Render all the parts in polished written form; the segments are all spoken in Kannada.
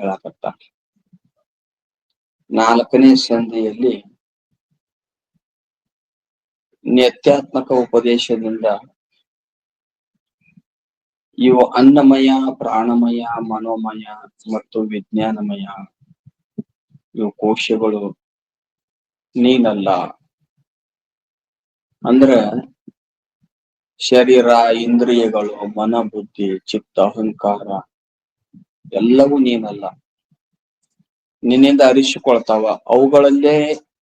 ಹೇಳಕತ್ತ. 4ನೇ ಸಂಧಿಯಲ್ಲಿ ನಿತ್ಯಾತ್ಮಕ ಉಪದೇಶದಿಂದ ಇವು ಅನ್ನಮಯ, ಪ್ರಾಣಮಯ, ಮನೋಮಯ ಮತ್ತು ವಿಜ್ಞಾನಮಯ ಇವು ಕೋಶಗಳು ನೀನಲ್ಲ. ಅಂದ್ರ ಶರೀರ, ಇಂದ್ರಿಯಗಳು, ಮನ, ಬುದ್ಧಿ, ಚಿತ್ತ, ಅಹಂಕಾರ ಎಲ್ಲವೂ ನೀನಲ್ಲ. ನಿನ್ನಿಂದ ಅರಿಸಿಕೊಳ್ತಾವ. ಅವುಗಳಲ್ಲೇ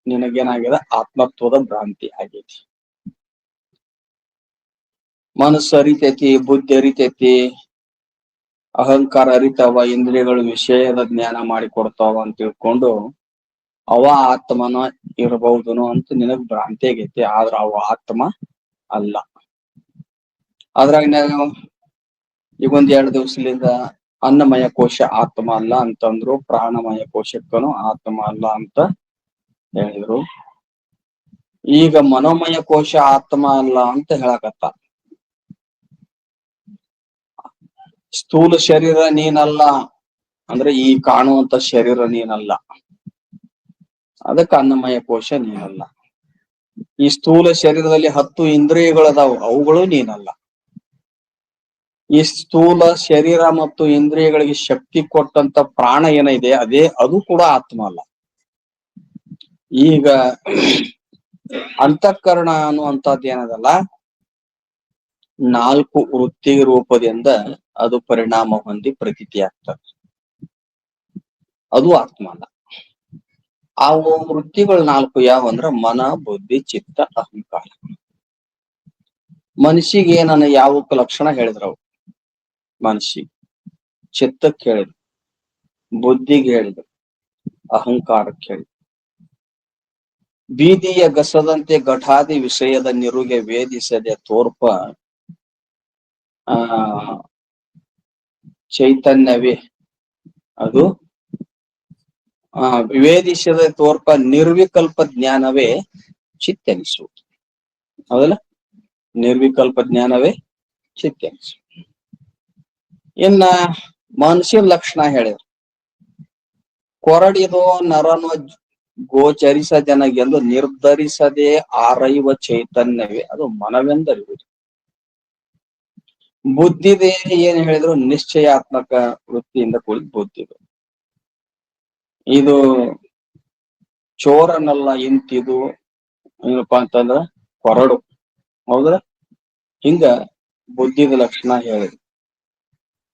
ನಿನಗೇನಾಗಿದೆ, ಆತ್ಮತ್ವದ ಭ್ರಾಂತಿ ಆಗೈತಿ. ಮನಸ್ಸು ಅರಿತೈತಿ, ಬುದ್ಧಿ ಅರಿತೈತಿ, ಅಹಂಕಾರ ಅರಿತಾವ, ಇಂದ್ರಿಯಗಳು ವಿಷಯದ ಜ್ಞಾನ ಮಾಡಿಕೊಡ್ತಾವ ಅಂತ ತಿಳ್ಕೊಂಡು ಅವ ಆತ್ಮನ ಇರಬಹುದನು ಅಂತ ನಿನಗ್ ಭ್ರಾಂತಿ ಆಗೈತಿ. ಆದ್ರ ಅವ ಆತ್ಮ ಅಲ್ಲ. ಅದ್ರಾಗ ನಾವು ಈಗ 1-2 ದಿವಸದಿಂದ ಅನ್ನಮಯ ಕೋಶ ಆತ್ಮ ಅಲ್ಲ ಅಂತಂದ್ರು, ಪ್ರಾಣಮಯ ಕೋಶಕ್ಕನು ಆತ್ಮ ಅಲ್ಲ ಅಂತ ಹೇಳಿದ್ರು. ಈಗ ಮನೋಮಯ ಕೋಶ ಆತ್ಮ ಅಲ್ಲ ಅಂತ ಹೇಳಕತ್ತ. ಸ್ಥೂಲ ಶರೀರ ನೀನಲ್ಲ ಅಂದ್ರೆ ಈ ಕಾಣುವಂತ ಶರೀರ ನೀನಲ್ಲ, ಅದಕ್ಕೆ ಅನ್ನಮಯ ಕೋಶ ನೀನಲ್ಲ. ಈ ಸ್ಥೂಲ ಶರೀರದಲ್ಲಿ 10 ಇಂದ್ರಿಯಗಳದಾವು, ಅವುಗಳು ನೀನಲ್ಲ. ಈ ಸ್ಥೂಲ ಶರೀರ ಮತ್ತು ಇಂದ್ರಿಯಗಳಿಗೆ ಶಕ್ತಿ ಕೊಟ್ಟಂತ ಪ್ರಾಣ ಏನಿದೆ ಅದು ಕೂಡ ಆತ್ಮ ಅಲ್ಲ. ಈಗ ಅಂತಃಕರಣ ಅನ್ನುವಂಥದ್ದು ಏನದಲ್ಲ, 4 ವೃತ್ತಿ ರೂಪದಿಂದ ಅದು ಪರಿಣಾಮ ಹೊಂದಿ ಪ್ರತೀತಿ ಆಗ್ತದೆ. ಅದು ಆತ್ಮ ಅಲ್ಲ. ಆ ವೃತ್ತಿಗಳು 4 ಯಾವಂದ್ರ ಮನ, ಬುದ್ಧಿ, ಚಿತ್ತ, ಅಹಂಕಾರ. ಮನಸ್ಸಿಗೆ ಏನನ್ನ ಯಾವಕ್ಕೆ ಲಕ್ಷಣ ಹೇಳಿದ್ರವು? ಮನಸ್ಸಿಗೆ, ಚಿತ್ತಕ್ಕೆ ಹೇಳಿದ್ರು, ಬುದ್ಧಿಗೆ ಹೇಳಿದ್ರು, ಅಹಂಕಾರಕ್ಕೆ ಹೇಳಿದ್ರು. ಬೀದಿಯ ಗಸದಂತೆ ಘಟಾದಿ ವಿಷಯದ ನಿರುಗೆ ವೇದಿಸದೆ ತೋರ್ಪ ಚೈತನ್ಯವೇ ಅದು ವಿವೇದಿಸದೆ ತೋರ್ಪ ನಿರ್ವಿಕಲ್ಪ ಜ್ಞಾನವೇ ಚಿತ್ತೆನಿಸುವುದು. ಹೌದಲ್ಲ? ನಿರ್ವಿಕಲ್ಪ ಜ್ಞಾನವೇ ಚಿತ್ತೆನಿಸುವುದು. ಇನ್ನ ಮನಸ್ಸಿನ ಲಕ್ಷಣ ಹೇಳಿದ್ರು, ಕೊರಡಿದು ನರನು ಗೋಚರಿಸದೆನಗೆಂದು ನಿರ್ಧರಿಸದೆ ಆರೈವ ಚೈತನ್ಯವೇ ಅದು ಮನವೆಂದರಿವುದು. ಬುದ್ಧಿದೇ ಏನ್ ಹೇಳಿದ್ರು, ನಿಶ್ಚಯಾತ್ಮಕ ವೃತ್ತಿಯಿಂದ ಕೂಡಿದ ಬುದ್ಧಿದು. ಇದು ಚೋರನಲ್ಲ ಇಂತಿದು ಏನಪ್ಪಾ ಅಂತಂದ್ರ ಕೊರಡು. ಹೌದ್ರ? ಹಿಂಗ ಬುದ್ಧಿದ ಲಕ್ಷಣ ಹೇಳಿದ್ರು.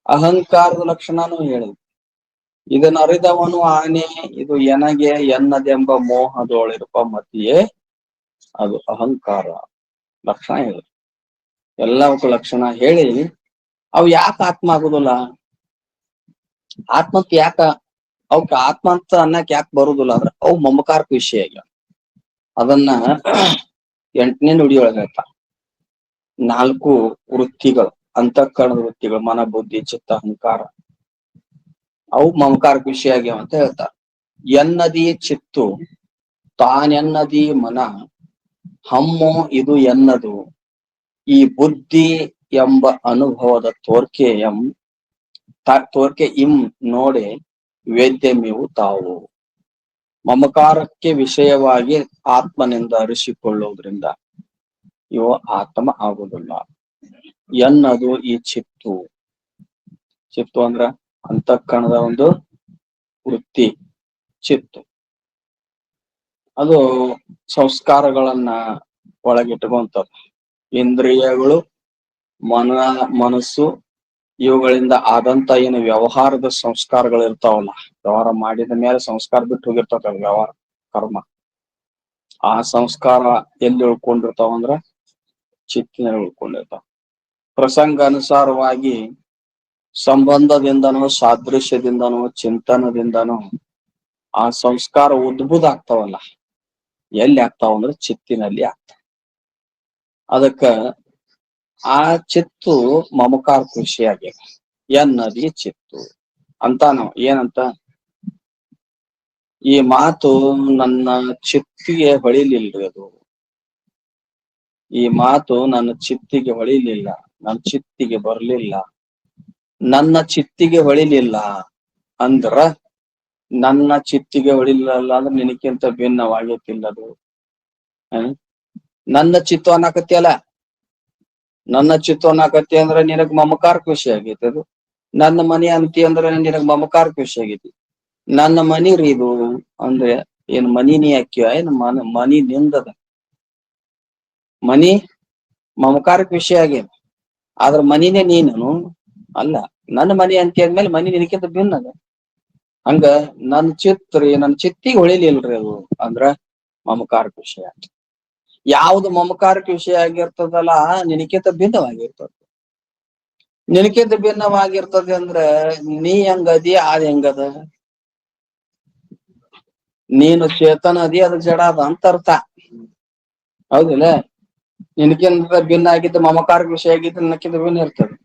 ಅಹಂಕಾರದ ಲಕ್ಷಣನೂ ಹೇಳಿದ್ರು. ಇದನ್ನ ಅರಿದವನು ಆನೆ, ಇದು ಎನಗೆ ಎನ್ನದೆಂಬ ಮೋಹದೊಳಿರುವ ಮತಿಯೇ ಅದು ಅಹಂಕಾರ ಲಕ್ಷಣ ಹೇಳಿದ್ರು. ಎಲ್ಲವಕ್ಕೂ ಲಕ್ಷಣ ಹೇಳಿ ಅವು ಯಾಕೆ ಆತ್ಮ ಆಗುದಿಲ್ಲ, ಆತ್ಮಕ್ಕೆ ಯಾಕ ಅವಕ್ ಆತ್ಮ ಅಂತ ಅನ್ನಕ್ ಯಾಕೆ ಬರುದಿಲ್ಲ ಅಂದ್ರೆ ಅವು ಮಮಕಾರಕ ವಿಷಯ ಆಗ್ಯಾವ. ಅದನ್ನ 8ನೇ ನುಡಿಯೊಳಗ ಹೇಳ್ತಾರ. 4 ವೃತ್ತಿಗಳು, ಅಂತಃಕರಣದ ವೃತ್ತಿಗಳು, ಮನ, ಬುದ್ಧಿ, ಚಿತ್ತ, ಅಹಂಕಾರ, ಅವು ಮಮಕಾರಕ ವಿಷಯ ಆಗ್ಯಾವ ಅಂತ ಹೇಳ್ತಾರ. ಎನ್ನದಿ ಚಿತ್ತು ತಾನೆನ್ನದಿ ಮನ, ಹಮ್ಮು ಇದು ಎನ್ನದು ಈ ಬುದ್ಧಿ ಎಂಬ ಅನುಭವದ ತೋರ್ಕೆ ಇಂ ನೋಡೆ ವೇದ್ಯಮಿವು ತಾವು. ಮಮಕಾರಕ್ಕೆ ವಿಷಯವಾಗಿ ಆತ್ಮನಿಂದ ಅರಿಸಿಕೊಳ್ಳುವುದರಿಂದ ಇವು ಆತ್ಮ ಆಗುವುದಿಲ್ಲ. ಎನ್ನದು ಈ ಚಿತ್ತು ಅಂದ್ರ ಅಂತಃಕರಣದ ಒಂದು ವೃತ್ತಿ ಚಿತ್ತು. ಅದು ಸಂಸ್ಕಾರಗಳನ್ನ ಒಳಗಿಟ್ಟುಕೊಂತದ್ದು. ಇಂದ್ರಿಯಗಳು, ಮನಸ್ಸು ಇವುಗಳಿಂದ ಆದಂತ ಏನು ವ್ಯವಹಾರದ ಸಂಸ್ಕಾರಗಳು ಇರ್ತಾವಲ್ಲ, ವ್ಯವಹಾರ ಮಾಡಿದ ಮೇಲೆ ಸಂಸ್ಕಾರ ಬಿಟ್ಟು ಹೋಗಿರ್ತಾವ ವ್ಯವಹಾರ ಕರ್ಮ. ಆ ಸಂಸ್ಕಾರ ಎಲ್ಲಿ ಉಳ್ಕೊಂಡಿರ್ತಾವ ಅಂದ್ರ ಚಿತ್ತಿನಲ್ಲಿ ಉಳ್ಕೊಂಡಿರ್ತಾವ. ಪ್ರಸಂಗ ಅನುಸಾರವಾಗಿ ಸಂಬಂಧದಿಂದನೋ ಸಾದೃಶ್ಯದಿಂದನೋ ಚಿಂತನದಿಂದನೋ ಆ ಸಂಸ್ಕಾರ ಉದ್ಭುತ ಆಗ್ತಾವಲ್ಲ, ಎಲ್ಲಿ ಆಗ್ತಾವ ಅಂದ್ರೆ ಚಿತ್ತಿನಲ್ಲಿ ಆಗ್ತಾವ. ಅದಕ್ಕ ಆ ಚಿತ್ತು ಮಮಕಾರ ಕೃಷಿಯಾಗಿ ಎನ್ನದಿ ಚಿತ್ತು ಅಂತ ನಾವು ಏನಂತ, ಈ ಮಾತು ನನ್ನ ಚಿತ್ತಿಗೆ ಹೊಳಿಲಿಲ್ರಿ, ಅದು ಈ ಮಾತು ನನ್ನ ಚಿತ್ತಿಗೆ ಹೊಳಿಲಿಲ್ಲ, ನನ್ನ ಚಿತ್ತಿಗೆ ಬರ್ಲಿಲ್ಲ, ನನ್ನ ಚಿತ್ತಿಗೆ ಹೊಳಿಲಿಲ್ಲ. ಅಂದ್ರ ನನ್ನ ಚಿತ್ತಿಗೆ ಹೊಳಿಲಿಲ್ಲ ಅಂದ್ರೆ ನಿನಕ್ಕಿಂತ ಭಿನ್ನವಾಗೈತಿಲ್ಲದು. ನನ್ನ ಚಿತ್ತು ಅನ್ನಕತ್ತಿಯಲ್ಲ, ನನ್ನ ಚಿತ್ತು ಅನ್ನಕತ್ತಿ ಅಂದ್ರೆ ನಿನಗ್ ಮಮಕಾರ ಖುಷಿ ಆಗೈತಿ. ಅದು ನನ್ನ ಮನಿ ಅಂತಿ ಅಂದ್ರೆ ನಿನಗ್ ಮಮಕಾರ ಖುಷಿ ಆಗೈತಿ. ನನ್ನ ಮನಿ ರೀ ಇದು ಅಂದ್ರೆ ಏನ್ ಮನಿ ನೀ ಹಾಕ್ಯ ಏನ್ ಮನಿ ನಿಂದದ. ಮನಿ ಮಮಕಾರಕ್ ವಿಷಯ ಆಗೇನ್, ಆದ್ರ ಮನಿನೇ ನೀನು ಅಲ್ಲ. ನನ್ನ ಮನಿ ಅಂತಿ ಅಂದ್ಮೇಲೆ ಮನಿ ನಿನಕ್ಕಿಂತ ಭಿನ್ನ ಅದ. ಹಂಗ ನನ್ ಚಿತ್ರಿ ನನ್ ಚಿತ್ತಿಗೆ ಹೊಳಿಲಿಲ್ರಿ ಅದು ಅಂದ್ರ ಮಮಕಾರಕ್ ವಿಷಯ. ಯಾವ್ದು ಮಮಕಾರಕ್ಕೆ ವಿಷಯ ಆಗಿರ್ತದಲ್ಲ ನಿನಕ್ಕಿಂತ ಭಿನ್ನವಾಗಿರ್ತದ. ನಿನಕ್ಕಿಂತ ಭಿನ್ನವಾಗಿರ್ತದೆ ಅಂದ್ರೆ ನೀ ಹೆಂಗದಿ ಅದ್ ಹೆಂಗದ. ನೀನು ಚೇತನ ಅದಿ, ಅದು ಜಡ ಅದ ಅಂತ ಅರ್ಥ. ಹೌದಿಲ್ಲ? ನಿನಕ್ಕಿಂತ ಭಿನ್ನ ಆಗಿದ್ದು ಮಮಕಾರಕ್ಕೆ ವಿಷಯ ಆಗಿದ್ದು ನಿನಕ್ಕಿಂತ ಭಿನ್ನ ಇರ್ತದೆ.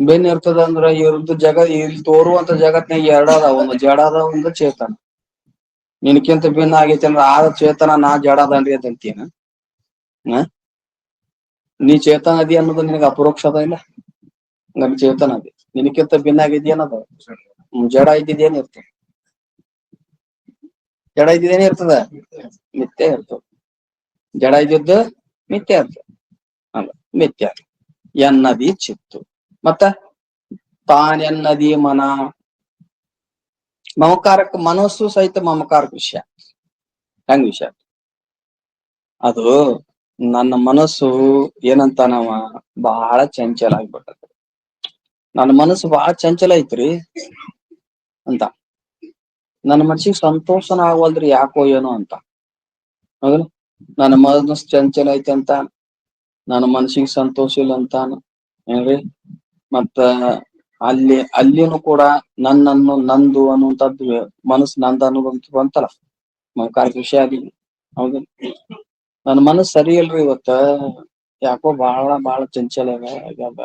ಭಿನ್ನ ಇರ್ತದ ಅಂದ್ರ ಇವ್ರದ್ದು ಇಲ್ಲಿ ತೋರುವಂತ ಜಗತ್ನಾಗ ಎರಡ ಅದಾವ, ಒಂದು ಜಡ ಅದ, ಒಂದು ಚೇತನ. ನಿನಕ್ಕಿಂತ ಭಿನ್ನ ಆಗೈತಿ ಅಂದ್ರ ಆ ಚೇತನ ನಾ ಜಡ ಅದನ್ರಿ ಅಂತೀನ. ನೀ ಚೇತನ ಅದಿ ಅನ್ನೋದು ನಿನಗೆ ಅಪರೋಕ್ಷದ ಇಲ್ಲ. ನನ್ ಚೇತನ ಅದಿ, ನಿನಕ್ಕಿಂತ ಭಿನ್ನ ಆಗಿದ್ಯೇನದ ಜಡ ಇದ್ದಿದ್ದೇನ್ ಇರ್ತದೆ. ಜಡ ಇದ್ದಿದ್ದೇನೆ ಇರ್ತದ, ಮಿಥ್ಯ ಇರ್ತದ. ಜಡ ಇದ್ದಿದ್ದು ಮಿಥ್ಯ ಇರ್ತದ, ಅಲ್ಲ ಮಿಥ್ಯ ಎನ್ನದಿ ಚಿತ್ತು. ಮತ್ತ ತಾನೆನ್ನದಿ ಮನ. ಮಮಕಾರಕ್ಕೆ ಮನಸ್ಸು ಸಹಿತ ಮಮಕಾರಕ ವಿಷಯ. ಹೆಂಗ್ ವಿಷಯ ಅದು? ನನ್ನ ಮನಸ್ಸು ಏನಂತ ನಾವ ಬಹಳ ಚಂಚಲ ಆಗ್ಬಿಟ್ಟದ. ನನ್ನ ಮನಸ್ಸು ಬಹಳ ಚಂಚಲ ಐತ್ರಿ ಅಂತ. ನನ್ನ ಮನ್ಸಿಗೆ ಸಂತೋಷನ ಆಗವಲ್ದ್ರಿ ಯಾಕೋ ಏನೋ ಅಂತ. ಹೌದು, ನನ್ನ ಮನಸ್ಸು ಚಂಚಲ ಐತಿ ಅಂತ, ನನ್ನ ಮನ್ಸಿಗೆ ಸಂತೋಷ ಇಲ್ಲ ಅಂತಾನ ಏನ್ರಿ. ಮತ್ತ ಅಲ್ಲಿನೂ ಕೂಡ ನನ್ನನ್ನು ನಂದು ಅನ್ನುವಂಥದ್ದು ಮನಸ್ಸು ನಂದು ಅನ್ನೋದಂತ ಬಂತಲ್ಲ, ಮಮಕಾರಕ ವಿಷಯ ಆಗಿ. ಹೌದು, ನನ್ನ ಮನಸ್ಸು ಸರಿ ಇಲ್ರಿ ಇವತ್ತ. ಯಾಕೋ ಬಹಳ ಚಂಚಲ ಆಗ್ಯದ.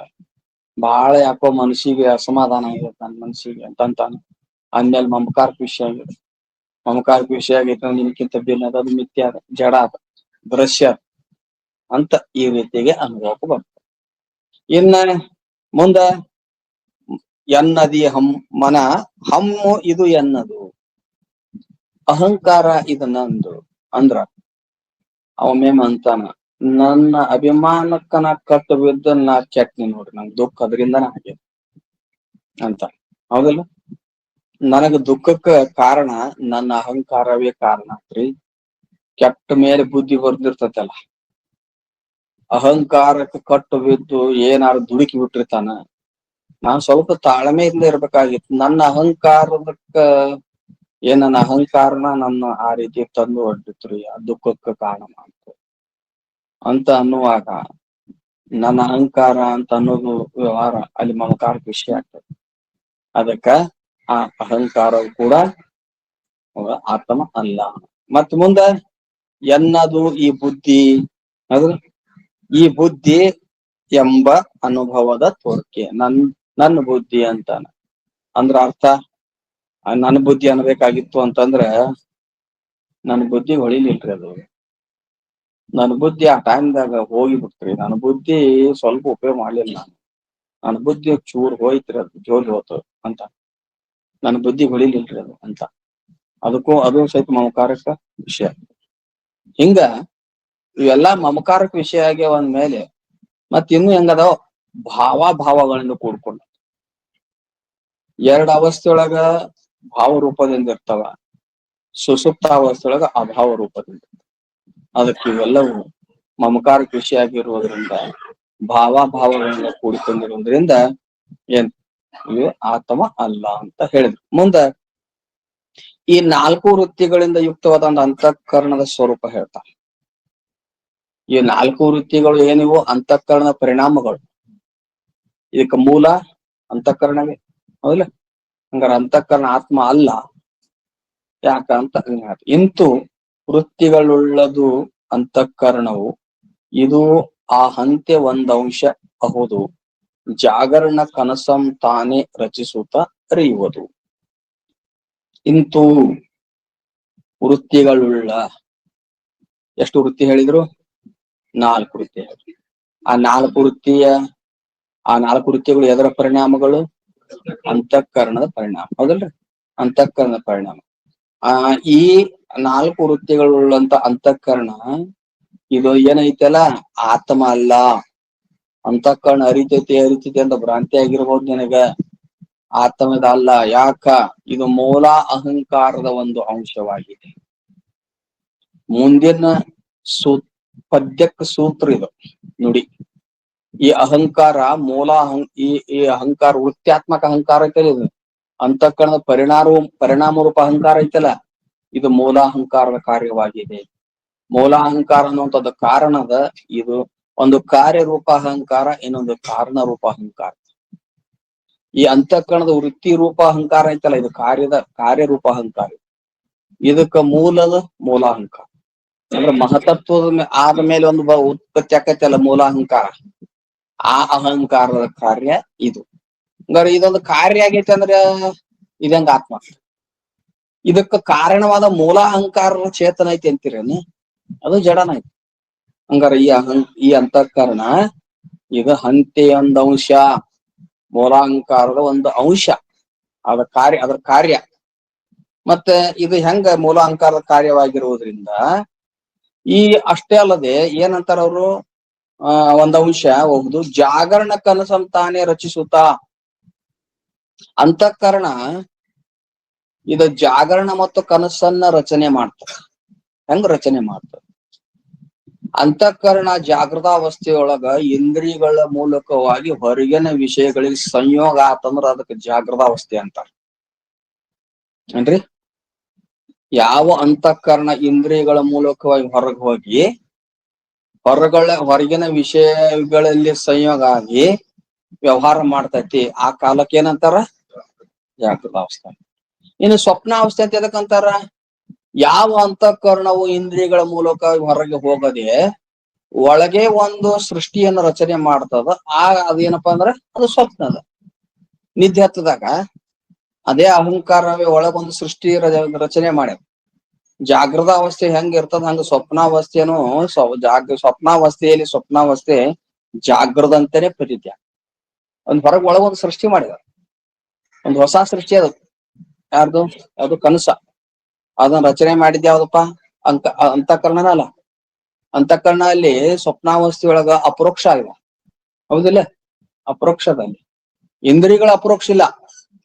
ಬಹಳ ಯಾಕೋ ಮನಸ್ಸಿಗೆ ಅಸಮಾಧಾನ ಆಗೈತೆ ನನ್ನ ಮನಸ್ಸಿಗೆ ಅಂತಂತಾನ. ಅಂದ್ಮೇಲೆ ಮಮಕಾರಕ ವಿಷಯ ಆಗಿದೆ. ಮಮಕಾರಕ ವಿಷಯ ಆಗೈತೆ ನಿನಕ್ಕಿಂತ ಭಿನ್ನ ಅದ, ಅದು ಮಿಥ್ಯ ಅದ, ಜಡ ಅದ, ದೃಶ್ಯ ಅಂತ ಈ ರೀತಿಗೆ ಅನುಭವಕ್ಕೆ ಬರ್ತದೆ. ಇನ್ನ ಮುಂದ ಎನ್ನದಿ ಮನ ಹಮ್ಮು ಇದು ಎನ್ನದು, ಅಹಂಕಾರ ಇದು ನಂದು ಅಂದ್ರ ಅವಮೇಮ ಅಂತಾನ, ನನ್ನ ಅಭಿಮಾನಕ್ಕ ನಾ ಕಟ್ಟು ಬಿದ್ದು ನಾ ಕೆಟ್ನಿ ನೋಡ್ರಿ, ನಂಗೆ ದುಃಖ ಅದರಿಂದನ ಆಗ್ಯದ ಅಂತ. ಹೌದಲ್ಲ? ನನಗ ದುಃಖಕ್ಕ ಕಾರಣ ನನ್ನ ಅಹಂಕಾರವೇ ಕಾರಣ ಅಂತ್ರಿ. ಕೆಟ್ಟ ಮೇಲೆ ಬುದ್ಧಿ ಬರ್ದಿರ್ತತಲ್ಲ, ಅಹಂಕಾರಕ್ಕೆ ಕಟ್ಟು ಬಿದ್ದು ಏನಾರು ದುಡುಕಿ ಬಿಟ್ಟಿರ್ತಾನ. ನಾನ್ ಸ್ವಲ್ಪ ತಾಳ್ಮೆಯಿಂದ ಇರ್ಬೇಕಾಗಿತ್ತು. ನನ್ನ ಅಹಂಕಾರದಕ್ಕ ನನ್ನ ಅಹಂಕಾರನ ನನ್ನ ಆ ರೀತಿ ತಂದು ಹೊಡ್ಡಿತ್ರಿ, ಆ ದುಃಖಕ್ಕೆ ಕಾರಣ ಅಂತ ಅನ್ನುವಾಗ ನನ್ನ ಅಹಂಕಾರ ಅಂತ ಅನ್ನೋದು ವ್ಯವಹಾರ ಅಲ್ಲಿ ಮಮಕಾರಕ ವಿಷಯ ಆಗ್ತದೆ. ಅದಕ್ಕ ಆ ಅಹಂಕಾರವು ಕೂಡ ಆತ್ಮ ಅಲ್ಲ. ಮತ್ ಮುಂದ ಎನ್ನದು ಈ ಬುದ್ಧಿ, ಅದು ಈ ಬುದ್ಧಿ ಎಂಬ ಅನುಭವದ ತೋರಿಕೆ. ನನ್ನ ಬುದ್ಧಿ ಅಂತಾನ ಅಂದ್ರ ಅರ್ಥ, ನನ್ನ ಬುದ್ಧಿ ಅನ್ಬೇಕಾಗಿತ್ತು ಅಂತಂದ್ರ ನನ್ನ ಬುದ್ಧಿ ಹೊಳಿಲಿಲ್ರಿ ಅದು. ನನ್ನ ಬುದ್ಧಿ ಆ ಟೈಮ್ದಾಗ ಹೋಗಿ ಬಿಡ್ತ್ರಿ. ನನ್ನ ಬುದ್ಧಿ ಸ್ವಲ್ಪ ಉಪಯೋಗ ಮಾಡ್ಲಿಲ್ಲ ನಾನು. ನನ್ನ ಬುದ್ಧಿ ಚೂರ್ ಹೋಯ್ತ್ರಿ, ಅದು ಜೋಲ್ ಹೋತು ಅಂತ. ನನ್ನ ಬುದ್ಧಿ ಹೊಳಿಲಿಲ್ರಿ ಅದು ಅಂತ. ಅದು ಸಹಿತ ಮಮಕಾರಕ ವಿಷಯ. ಹಿಂಗ ಇವೆಲ್ಲಾ ಮಮಕಾರಕ ವಿಷಯ ಆಗ್ಯಾವ ಅಂದ್ಮೇಲೆ ಮತ್ ಇನ್ನು ಹೆಂಗದಾವ ಭಾವಗಳಿಂದ ಕೂಡ್ಕೊಂಡ. ಎರಡ್ ಅವಸ್ಥೆಯೊಳಗ ಭಾವ ರೂಪದಿಂದ ಇರ್ತಾವ, ಸುಸುಪ್ತ ಅವಸ್ಥೆಯೊಳಗ ಅಭಾವ ರೂಪದಿಂದ. ಅದಕ್ಕೆ ಇವೆಲ್ಲವೂ ಮಮಕಾರಕ ವಿಷಯ ಆಗಿರುವುದರಿಂದ ಭಾವಗಳಿಂದ ಕೂಡಿಕೊಂಡಿರುವುದರಿಂದ ಇವೆ ಆತ್ಮ ಅಲ್ಲ ಅಂತ ಹೇಳಿದ್ರು. ಮುಂದ ಈ 4 ವೃತ್ತಿಗಳಿಂದ ಯುಕ್ತವಾದ ಒಂದು ಅಂತಃಕರಣದ ಸ್ವರೂಪ ಹೇಳ್ತಾರೆ. ಈ 4 ವೃತ್ತಿಗಳು ಏನಿವು ಅಂತಃಕರಣದ ಪರಿಣಾಮಗಳು. ಇದಕ್ಕೆ ಮೂಲ ಅಂತಃಕರಣವೇ. ಹೌದಿಲ್ಲ? ಹಂಗಾರ ಅಂತಃಕರಣ ಆತ್ಮ ಅಲ್ಲ. ಯಾಕಂತ ಇಂತು ವೃತ್ತಿಗಳುಳ್ಳದು ಅಂತಃಕರಣವು, ಇದು ಆ ಹಂತೆ ಒಂದಂಶ ಅಹುದು, ಜಾಗರಣ ಕನಸಂ ತಾನೇ ರಚಿಸುತ್ತ ಅರಿಯುವುದು. ಇಂತು ವೃತ್ತಿಗಳುಳ್ಳ, ಎಷ್ಟು ವೃತ್ತಿ ಹೇಳಿದ್ರು? 4 ವೃತ್ತಿ. ಆ 4 ವೃತ್ತಿಗಳು ಎದರ ಪರಿಣಾಮಗಳು? ಅಂತಃಕರಣದ ಪರಿಣಾಮ. ಹೌದಲ್ರಿ? ಅಂತಃಕರಣದ ಪರಿಣಾಮ. ಈ 4 ವೃತ್ತಿಗಳುಳ್ಳಂತ ಅಂತಃಕರಣ ಇದು ಏನೈತಲ್ಲ ಆತ್ಮ ಅಲ್ಲ. ಅಂತಃಕರಣ ಅರಿತೈತಿ ಅಂತ ಭ್ರಾಂತಿ ಆಗಿರ್ಬೋದು ನಿನಗ. ಆತ್ಮದ ಅಲ್ಲ. ಯಾಕ? ಇದು ಮೂಲ ಅಹಂಕಾರದ ಒಂದು ಅಂಶವಾಗಿದೆ. ಮುಂದಿನ ಪದ್ಯಕ್ಕೆ ಸೂತ್ರ ಇದು ನುಡಿ. ಈ ಅಹಂಕಾರ ಈ ಅಹಂಕಾರ ವೃತ್ಯಾತ್ಮಕ ಅಹಂಕಾರ ಐತಲ್ಲ ಇದು. ಅಂತಃಕರಣದ ಪರಿಣಾಮ ರೂಪ ಅಹಂಕಾರ ಐತಲ್ಲ, ಇದು ಮೂಲಾಹಂಕಾರದ ಕಾರ್ಯವಾಗಿದೆ. ಮೂಲಾಹಂಕಾರ ಅನ್ನುವಂಥದ್ದು ಕಾರಣದ. ಇದು ಒಂದು ಕಾರ್ಯರೂಪ ಅಹಂಕಾರ, ಇನ್ನೊಂದು ಕಾರಣ ರೂಪ ಅಹಂಕಾರ. ಈ ಅಂತಃಕರಣದ ವೃತ್ತಿ ರೂಪ ಅಹಂಕಾರ ಐತಲ್ಲ, ಇದು ಕಾರ್ಯರೂಪ ಅಹಂಕಾರ. ಇದಕ್ಕ ಮೂಲಾಹಂಕಾರ ಅಂದ್ರೆ ಮಹತತ್ವದ ಆದ್ಮೇಲೆ ಒಂದು ಉತ್ಪತ್ತಿ ಆಕೈತಲ್ಲ ಮೂಲಾಹಂಕಾರ. ಆ ಅಹಂಕಾರದ ಕಾರ್ಯ ಇದು. ಹಂಗಾರೆ ಇದೊಂದು ಕಾರ್ಯ ಆಗೈತೆ ಅಂದ್ರೆ ಇದಂಗ ಆತ್ಮ. ಇದಕ್ಕ ಕಾರಣವಾದ ಮೂಲಾಹಂಕಾರದ ಚೇತನ ಐತಿ ಅಂತೀರೇನು? ಅದು ಜಡನ ಐತಿ. ಹಂಗಾರ ಈ ಅಂತಃಕರಣ ಇದು ಹಂತೆ ಒಂದ್ ಅಂಶ, ಮೂಲಾಹಂಕಾರದ ಒಂದು ಅಂಶ. ಅದ್ರ ಕಾರ್ಯ. ಮತ್ತೆ ಇದು ಹೆಂಗ ಮೂಲಾಹಂಕಾರದ ಕಾರ್ಯವಾಗಿರುವುದರಿಂದ ಈ ಅಷ್ಟೇ ಅಲ್ಲದೆ ಏನಂತಾರ ಅವರು, ಒಂದ್ ಅಂಶ ಹೋಗುದು ಜಾಗರಣ ಕನಸಂತಾನೆ ರಚಿಸುತ್ತಾ. ಅಂತಃಕರಣ ಇದು ಜಾಗರಣ ಮತ್ತು ಕನಸನ್ನ ರಚನೆ ಮಾಡ್ತಾರೆ. ಹೆಂಗ್ ರಚನೆ ಮಾಡ್ತಾರೆ? ಅಂತಃಕರಣ ಜಾಗೃತಾವಸ್ಥೆಯೊಳಗ ಇಂದ್ರಿಯಗಳ ಮೂಲಕವಾಗಿ ಹೊರಗಿನ ವಿಷಯಗಳಿಗೆ ಸಂಯೋಗ ಆತಂದ್ರ ಅದಕ್ಕೆ ಜಾಗೃತಾವಸ್ಥೆ ಅಂತಾರ. ಏನ್ರಿ? ಯಾವ ಅಂತಃಕರಣ ಇಂದ್ರಿಯಗಳ ಮೂಲಕವಾಗಿ ಹೊರಗೆ ಹೋಗಿ ಹೊರಗಿನ ವಿಷಯಗಳಲ್ಲಿ ಸಂಯೋಗ ಆಗಿ ವ್ಯವಹಾರ ಮಾಡ್ತೈತಿ, ಆ ಕಾಲಕ್ಕೆ ಏನಂತಾರ? ಜಾಗೃತಾವಸ್ಥೆ. ಇನ್ನು ಸ್ವಪ್ನಾವಸ್ಥೆ ಅಂತ ಎದಕ್ಕಂತಾರ? ಯಾವ ಅಂತಃಕರಣವು ಇಂದ್ರಿಯಗಳ ಮೂಲಕ ಹೊರಗೆ ಹೋಗದೆ ಒಳಗೆ ಒಂದು ಸೃಷ್ಟಿಯನ್ನು ರಚನೆ ಮಾಡ್ತದ, ಅದೇನಪ್ಪಾ ಅಂದ್ರ ಅದು ಸ್ವಪ್ನದ. ನಿದ್ದೆ ಹತ್ತದಾಗ ಅದೇ ಅಹಂಕಾರವೇ ಒಳಗೊಂದು ಸೃಷ್ಟಿ ರಚನೆ ಮಾಡ್ಯಾವ. ಜಾಗೃತ ಅವಸ್ಥೆ ಹೆಂಗ ಇರ್ತದ ಹಂಗ ಸ್ವಪ್ನಾವಸ್ಥೆನು ಸ್ವಪ್ನಾವಸ್ಥೆ ಜಾಗೃತ ಅಂತಾನೆ ಪ್ರತೀತಿ. ಒಂದ್ ಒಳಗೊಂದು ಸೃಷ್ಟಿ ಮಾಡಿದ, ಒಂದು ಹೊಸ ಸೃಷ್ಟಿ ಅದು. ಯಾವ್ದು ಕನಸ. ಅದನ್ನ ರಚನೆ ಮಾಡಿದ್ದ ಯಾವ್ದಪ್ಪ? ಅಂತಃಕರಣನ ಅಲ್ಲ. ಅಂತಃಕರಣ ಅಲ್ಲಿ ಸ್ವಪ್ನಾವಸ್ಥೆಯೊಳಗ ಅಪರೋಕ್ಷ ಆಗಿದೆ. ಹೌದಿಲ್ಲ? ಅಪರೋಕ್ಷದಲ್ಲಿ ಇಂದ್ರಿಯಗಳ ಅಪರೋಕ್ಷ ಇಲ್ಲ,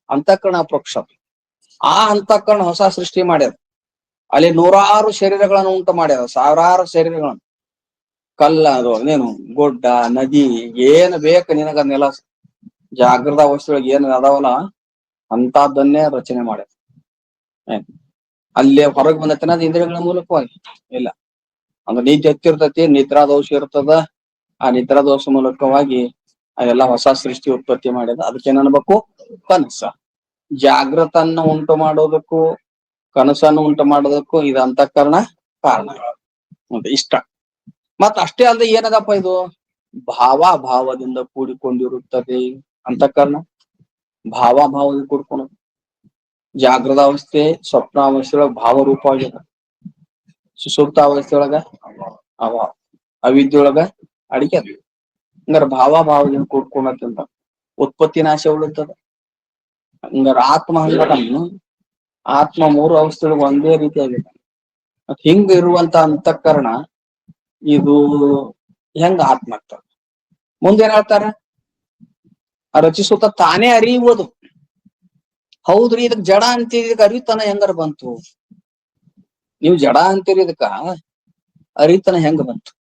ಅಂತಃಕರಣ ಅಪರೋಕ್ಷ. ಆ ಅಂತಃಕರಣ ಹೊಸ ಸೃಷ್ಟಿ ಮಾಡ್ಯದ. ಅಲ್ಲಿ 100 ಶರೀರಗಳನ್ನು ಉಂಟು ಮಾಡ್ಯದ, 1000 ಶರೀರಗಳನ್ನು. ಕಲ್ಲ ಅದು ನೀನು ಗುಡ್ಡ ನದಿ ಏನ್ ಬೇಕು ನಿನಗನ್ನೆಲ್ಲ ಜಾಗೃತ ಅವಸ್ಥೆಯೊಳಗೆ ಏನ್ ಅದಾವಲ್ಲ ಅಂತದನ್ನೇ ರಚನೆ ಮಾಡ್ಯದ. ಅಲ್ಲಿ ಹೊರಗೆ ಬಂದೈತನ ಅದು ಇಂದ್ರಿಯಗಳ ಮೂಲಕವಾಗಿ ಇಲ್ಲ. ಅಂದ್ರೆ ನಿದ್ದೆ ಹತ್ತಿರ್ತೈತಿ, ನಿದ್ರಾದೋಷ ಇರ್ತದ. ಆ ನಿದ್ರಾದೋಷ ಮೂಲಕವಾಗಿ ಅದೆಲ್ಲ ಹೊಸ ಸೃಷ್ಟಿ ಉತ್ಪತ್ತಿ ಮಾಡ್ಯದ. ಅದಕ್ಕೇನ್ ಅನ್ಬೇಕು? ಕನಸ. ಜಾಗೃತನ್ನ ಉಂಟು ಮಾಡೋದಕ್ಕೂ ಕನಸನ್ನು ಉಂಟು ಮಾಡೋದಕ್ಕೂ ಇದು ಅಂತಃಕರಣ ಕಾರಣ. ಇಷ್ಟ. ಮತ್ತ ಅಷ್ಟೇ ಅಲ್ಲದೆ ಏನದಪ್ಪ ಇದು? ಭಾವದಿಂದ ಕೂಡಿಕೊಂಡಿರುತ್ತದೆ ಅಂತಃಕರಣ. ಭಾವದಿಂದ ಕೂಡ್ಕೊಂಡು ಜಾಗೃತಾವಸ್ಥೆ ಸ್ವಪ್ನಾವಸ್ಥೆಯೊಳಗ ಭಾವರೂಪವಾಗಿದೆ. ಸುಷುಪ್ತಾವಸ್ಥೆಯೊಳಗ ಅವಿದ್ಯೊಳಗ ಅಡಿಕೆ. ಹಂಗಾರ ಭಾವದಿಂದ ಕೂಡ್ಕೊಂಡಂತ ಉತ್ಪತ್ತಿ ನಾಶ ಉಳಿತದ. ಹಂಗಾರ ಆತ್ಮ 3 ಅವಸ್ಥೆಯೊಳಗ ಒಂದೇ ರೀತಿಯಾಗಿದೆ. ಹಿಂಗ ಇರುವಂತ ಅಂತಃಕರಣ ಇದು ಹೆಂಗ ಆತ್ಮ ಆಗ್ತದ? ಮುಂದೇನ್ ಹೇಳ್ತಾರ? ರಚಿಸುತ್ತ ತಾನೇ ಅರಿಯುವುದು. ಹೌದ್ರಿ, ಇದಕ್ ಜಡ ಅಂತೀರಿ, ಇದಕ್ ಅರಿತನ ಹೆಂಗಾರ ಬಂತು? ನೀವು ಜಡ ಅಂತೀರಿ, ಇದಕ್ಕ ಅರಿತನ ಹೆಂಗ ಬಂತು?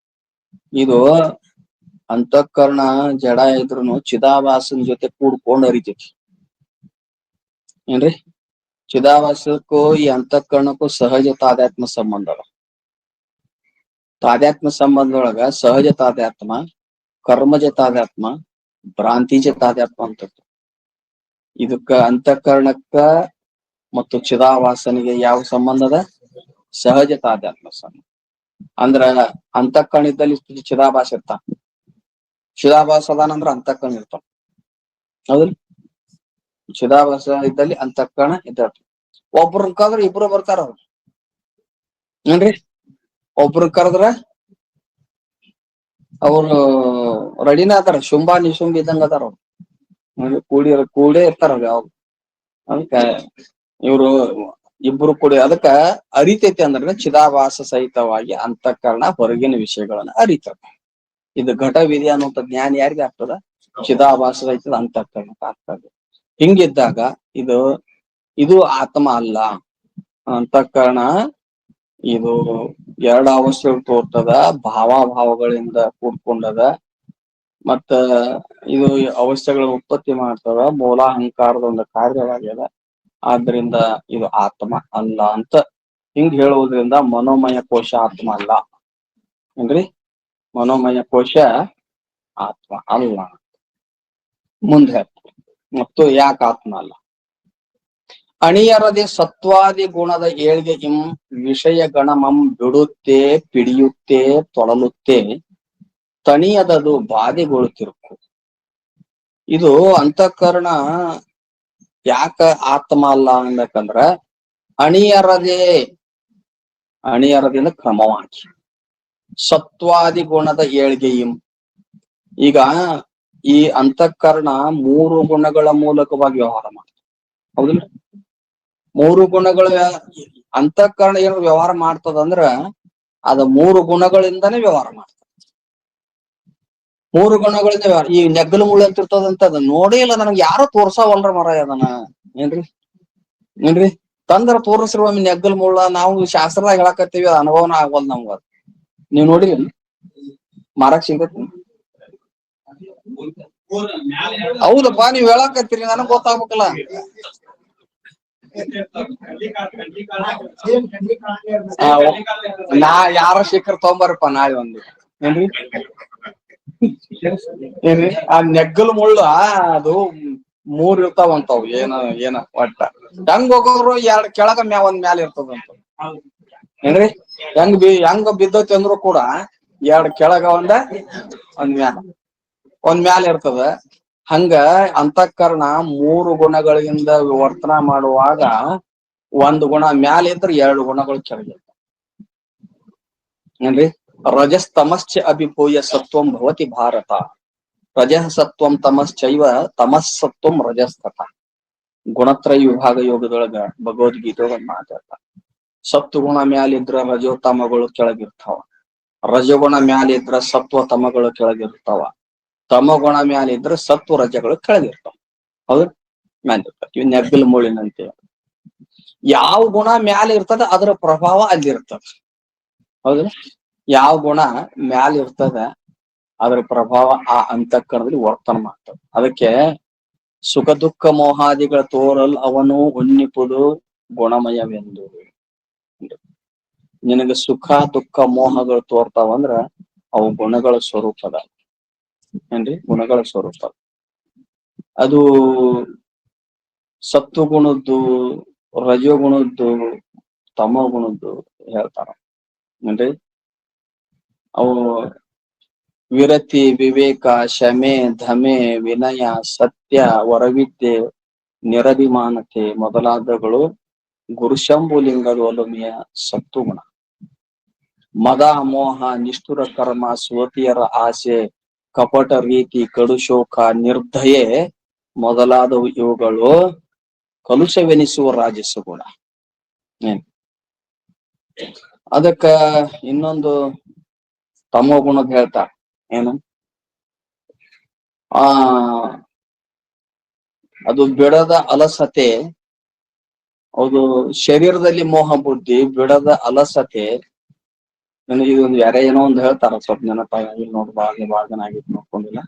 ಇದು ಅಂತಃಕರಣ ಜಡ ಇದ್ರುನು ಚಿದಾಭಾಸನ ಜೊತೆ ಕೂಡ್ಕೊಂಡು ಅರಿತೈತಿ. ಏನ್ರಿ? ಚಿದಾಭಾಸಕ್ಕೂ ಈ ಅಂತಃಕರಣಕ್ಕೂ ಸಹಜ ತಾದಾತ್ಮ ಸಂಬಂಧ ಅದ. ತಾದಾತ್ಮ ಸಂಬಂಧದೊಳಗ ಸಹಜ ತಾದಾತ್ಮ, ಕರ್ಮಜ ತಾದಾತ್ಮ, ಭ್ರಾಂತಿಜ ತಾದಾತ್ಮ ಅಂತ. ಇದಕ್ಕ ಅಂತಃಕರಣಕ್ಕ ಮತ್ತು ಚಿದಾಭಾಸನಿಗೆ ಯಾವ ಸಂಬಂಧ ಅದ? ಸಹಜ ತಾದಾತ್ಮ ಸಂಬಂಧ. ಅಂದ್ರ ಅಂತಃಕರಣ ಇದ್ದಲ್ಲಿ ಚಿದಾಭಾಸ ಇರ್ತಾನ. ಚಿದಾಭಾಸ ಅದಾನಂದ್ರ ಅಂತಃಕರಣ ಇರ್ತಾನ. ಹೌದಿಲ್ಲ? ಚಿದಾಭಾಸ ಇದ್ದಲ್ಲಿ ಅಂತಃಕರಣ ಇದ್ದ. ಒಬ್ರನ್ ಕರೆದ್ರ ಇಬ್ರು ಬರ್ತಾರ ಅವ್ರು. ಏನ್ರಿ? ಒಬ್ರು ಕರೆದ್ರ ಅವ್ರು ರೆಡಿನ ಅದಾರ. ಶುಂಭ ನಿಶುಂಭ ಇದ್ದಂಗ ಅದಾರ ಅವ್ರು. ಕೂಡೇ ಇರ್ತಾರ ಯಾವ ಅದಕ್ಕ ಇವ್ರು ಇಬ್ರು ಕೂಡಿ ಅದಕ್ಕ ಅರಿತೈತಿ ಅಂದ್ರೆ ಚಿದಾಭಾಸ ಸಹಿತವಾಗಿ ಅಂತಃಕರಣ ಹೊರಗಿನ ವಿಷಯಗಳನ್ನ ಅರಿತದೆ. ಇದು ಘಟ ವಿಧಿ ಅನ್ನುವಂಥ ಜ್ಞಾನ ಯಾರಿಗೆ ಆಗ್ತದ? ಚಿದಾಭಾಸ ಸಹಿತದ ಅಂತಃಕರಣ ಆಗ್ತದೆ. ಹಿಂಗಿದ್ದಾಗ ಇದು ಇದು ಆತ್ಮ ಅಲ್ಲ. ಅಂತಃಕರಣ ಇದು ಎರಡು ಅವಸ್ಥೆಗಳು ತೋರ್ತದ, ಭಾವಗಳಿಂದ ಕೂಡ್ಕೊಂಡದ, ಮತ್ತ ಇದು ಅವಸ್ಥೆಗಳ ಉತ್ಪತ್ತಿ ಮಾಡ್ತದ, ಮೂಲಾಹಂಕಾರದ ಒಂದು ಕಾರ್ಯವಾಗ್ಯದ. ಆದ್ರಿಂದ ಇದು ಆತ್ಮ ಅಲ್ಲ ಅಂತ ಹಿಂಗ್ ಹೇಳುವುದರಿಂದ ಮನೋಮಯ ಕೋಶ ಆತ್ಮ ಅಲ್ಲ ಏನ್ರಿ? ಮನೋಮಯ ಕೋಶ ಆತ್ಮ ಅಲ್ಲ. ಮುಂದೆ ಮತ್ತು ಯಾಕೆ ಆತ್ಮ ಅಲ್ಲ? ಅಣಿಯರದೆ ಸತ್ವಾದಿ ಗುಣದ ಏಳ್ಗೆ ವಿಷಯ ಗಣಮಂ ಬಿಡುತ್ತೆ, ಪಿಡಿಯುತ್ತೆ, ತೊಳಲುತ್ತೆ, ತಣಿಯದದು ಬಾಧೆಗೊಳ್ತಿರ್ಕು. ಇದು ಅಂತಃಕರಣ ಯಾಕ ಆತ್ಮ ಅಲ್ಲ ಅನ್ಬೇಕಂದ್ರ ಅಣಿಯರದಿಂದ ಕ್ರಮವಾಗಿ ಸತ್ವಾದಿ ಗುಣದ ಏಳ್ಗೆ ಈಗ ಈ ಅಂತಃಕರಣ ಮೂರು ಗುಣಗಳ ಮೂಲಕವಾಗಿ ವ್ಯವಹಾರ ಮಾಡ್ತದೆ. ಹೌದಿಲ್ಲ? ಮೂರು ಗುಣಗಳ ಅಂತಃಕರಣ ಏನು ವ್ಯವಹಾರ ಮಾಡ್ತದಂದ್ರ ಅದ ಮೂರು ಗುಣಗಳಿಂದಾನೇ ವ್ಯವಹಾರ ಮಾಡ್ತದೆ. ಮೂರು ಗುಣಗಳಿಂದ ಈ ನೆಗ್ಗಲು ಮುಳ್ಳು ಅಂತ ಇರ್ತದಂತ ಅದ ನೋಡೇ ಇಲ್ಲ, ನನಗೆ ಯಾರೋ ತೋರ್ಸವಲ್ರ ಮರ ಅದನ್ನ. ಏನ್ರಿ ತಂದ್ರ ತೋರಿಸ್ರಿ ಒಮ್ಮೆ ನೆಗ್ಗಲ್ ಮುಳ್ಳ. ನಾವು ಶಾಸ್ತ್ರದಾಗ ಹೇಳಕತ್ತೀವಿ, ಅನುಭವನ ಆಗ್ವಲ್ ನಮ್ಗ. ನೀವ್ ನೋಡಿರಿ ಮಾರಕ್ ಸಿಗತ್? ಹೌದಪ್ಪ, ನೀವ್ ಹೇಳಕತ್ತೀರಿ, ನನಗ್ ಗೊತ್ತಾಗ್ಬೇಕಲ್ಲ. ನಾ ಯಾರ ಶಿಖರ್ ತಗೊಂಬರಪ್ಪ ನಾಳೆ ಒಂದು. ಏನ್ರಿ ಆ ನೆಗ್ಗಲ್ ಮುಳ್ಳ ಅದು ಮೂರ್ ಇರ್ತಾವಂತಾವ್. ಏನ ಒಟ್ಟ ಹೆಂಗ್ ಹೋಗೋರು ಎರಡ್ ಕೆಳಗ ಒಂದ್ ಮ್ಯಾಲ ಇರ್ತದಂತ. ಏನ್ರಿ ಹೆಂಗ ಬಿದ್ದತಿ ಅಂದ್ರು ಕೂಡ ಎರಡ್ ಕೆಳಗ ಒಂದ್ ಮ್ಯಾಲ ಇರ್ತದ. ಹಂಗ ಅಂತಃಕರಣ ಮೂರು ಗುಣಗಳಿಂದ ವರ್ತನ ಮಾಡುವಾಗ ಒಂದು ಗುಣ ಮ್ಯಾಲ ಇದ್ರೆ ಎರಡು ಗುಣಗಳು ಕೆಳಗಿರ್ತಾವ. ಏನ್ರಿ ರಜಸ್ತಮಶ್ಚ ಅಭಿಭೂಯ ಸತ್ವಂ ಭವತಿ ಭಾರತ. ರಜಃ ಸತ್ವಂ ತಮಶ್ಚೈವ ತಮಸ್ಸತ್ವಂ ರಜಸ್ತಥ. ಗುಣತ್ರಯ ವಿಭಾಗ ಯೋಗದೊಳಗ ಭಗವದ್ಗೀತೆಯೊಳಗ ಮಾತಾಡ್ತ. ಸತ್ವ ಗುಣ ಮ್ಯಾಲಿದ್ರ ರಜೋತಮಗಳು ಕೆಳಗಿರ್ತಾವ, ರಜಗುಣ ಮ್ಯಾಲಿದ್ರ ಸತ್ವ ತಮಗಳು ಕೆಳಗಿರ್ತಾವ, ತಮ ಗುಣ ಮ್ಯಾಲಿದ್ರ ಸತ್ವ ರಜಗಳು ಕೆಳಗಿರ್ತಾವ. ಹೌದು, ಮ್ಯಾಲಿರ್ತಾವ. ಇವ್ ನೆಗ್ಗಲ್ ಮುಳ್ಳಿನಂತೆ. ಯಾವ ಗುಣ ಮ್ಯಾಲ ಇರ್ತದ ಅದರ ಪ್ರಭಾವ ಅಲ್ಲಿರ್ತದ. ಹೌದು, ಯಾವ ಗುಣ ಮ್ಯಾಲ ಇರ್ತದ ಅದರ ಪ್ರಭಾವ ಆ ಅಂತಃಕರಣದಲ್ಲಿ ವರ್ತನ ಮಾಡ್ತದೆ. ಅದಕ್ಕೆ ಸುಖ ದುಃಖ ಮೋಹಾದಿಗಳ ತೋರಲ್ ಅವನು ಉನ್ನಿಪುದು ಗುಣಮಯವೆಂದು. ನಿನಗ ಸುಖ ದುಃಖ ಮೋಹಗಳು ತೋರ್ತಾವಂದ್ರ ಅವು ಗುಣಗಳ ಸ್ವರೂಪದ. ಏನ್ರಿ? ಗುಣಗಳ ಸ್ವರೂಪ. ಅದು ಸತ್ವಗುಣದ್ದು, ರಜೋಗುಣದ್ದು, ತಮೋ ಗುಣದ್ದು ಹೇಳ್ತಾರ. ಏನ್ರಿ? ಅವು ವಿರತಿ, ವಿವೇಕ, ಶಮೆ, ಧಮೆ, ವಿನಯ, ಸತ್ಯ, ವರವಿದ್ಯೆ, ನಿರಭಿಮಾನತೆ ಮೊದಲಾದಗಳು ಗುರುಶಂಭುಲಿಂಗದ ಒಲುಮೆಯ ಸತ್ವಗುಣ. ಮದ, ಮೋಹ, ನಿಷ್ಠುರ ಕರ್ಮ, ಸ್ವತಿಯರ ಆಸೆ, ಕಪಟ ರೀತಿ, ಕಡುಶೋಕ, ನಿರ್ದಯೆ ಮೊದಲಾದವು ಇವುಗಳು ಕಲುಷವೆನಿಸುವ ರಾಜಸ ಗುಣ. ಅದಕ್ಕ ಇನ್ನೊಂದು ತಮೋ ಗುಣದ ಹೇಳ್ತಾರ. ಏನು? ಅದು ಬಿಡದ ಅಲಸತೆ. ಅದು ಶರೀರದಲ್ಲಿ ಮೋಹ ಬುದ್ಧಿ, ಬಿಡದ ಅಲಸತೆ. ನನಗೆ ಇದೊಂದು ಯಾರೇ ಏನೋ ಒಂದು ಹೇಳ್ತಾರ, ಸ್ವಲ್ಪ ನೆನಪಾಗಿ ನೋಡಿ ಬಾಳ ಜನ ಆಗಿತ್ತು ನೋಡ್ಕೊಂಡಿಲ್ಲ.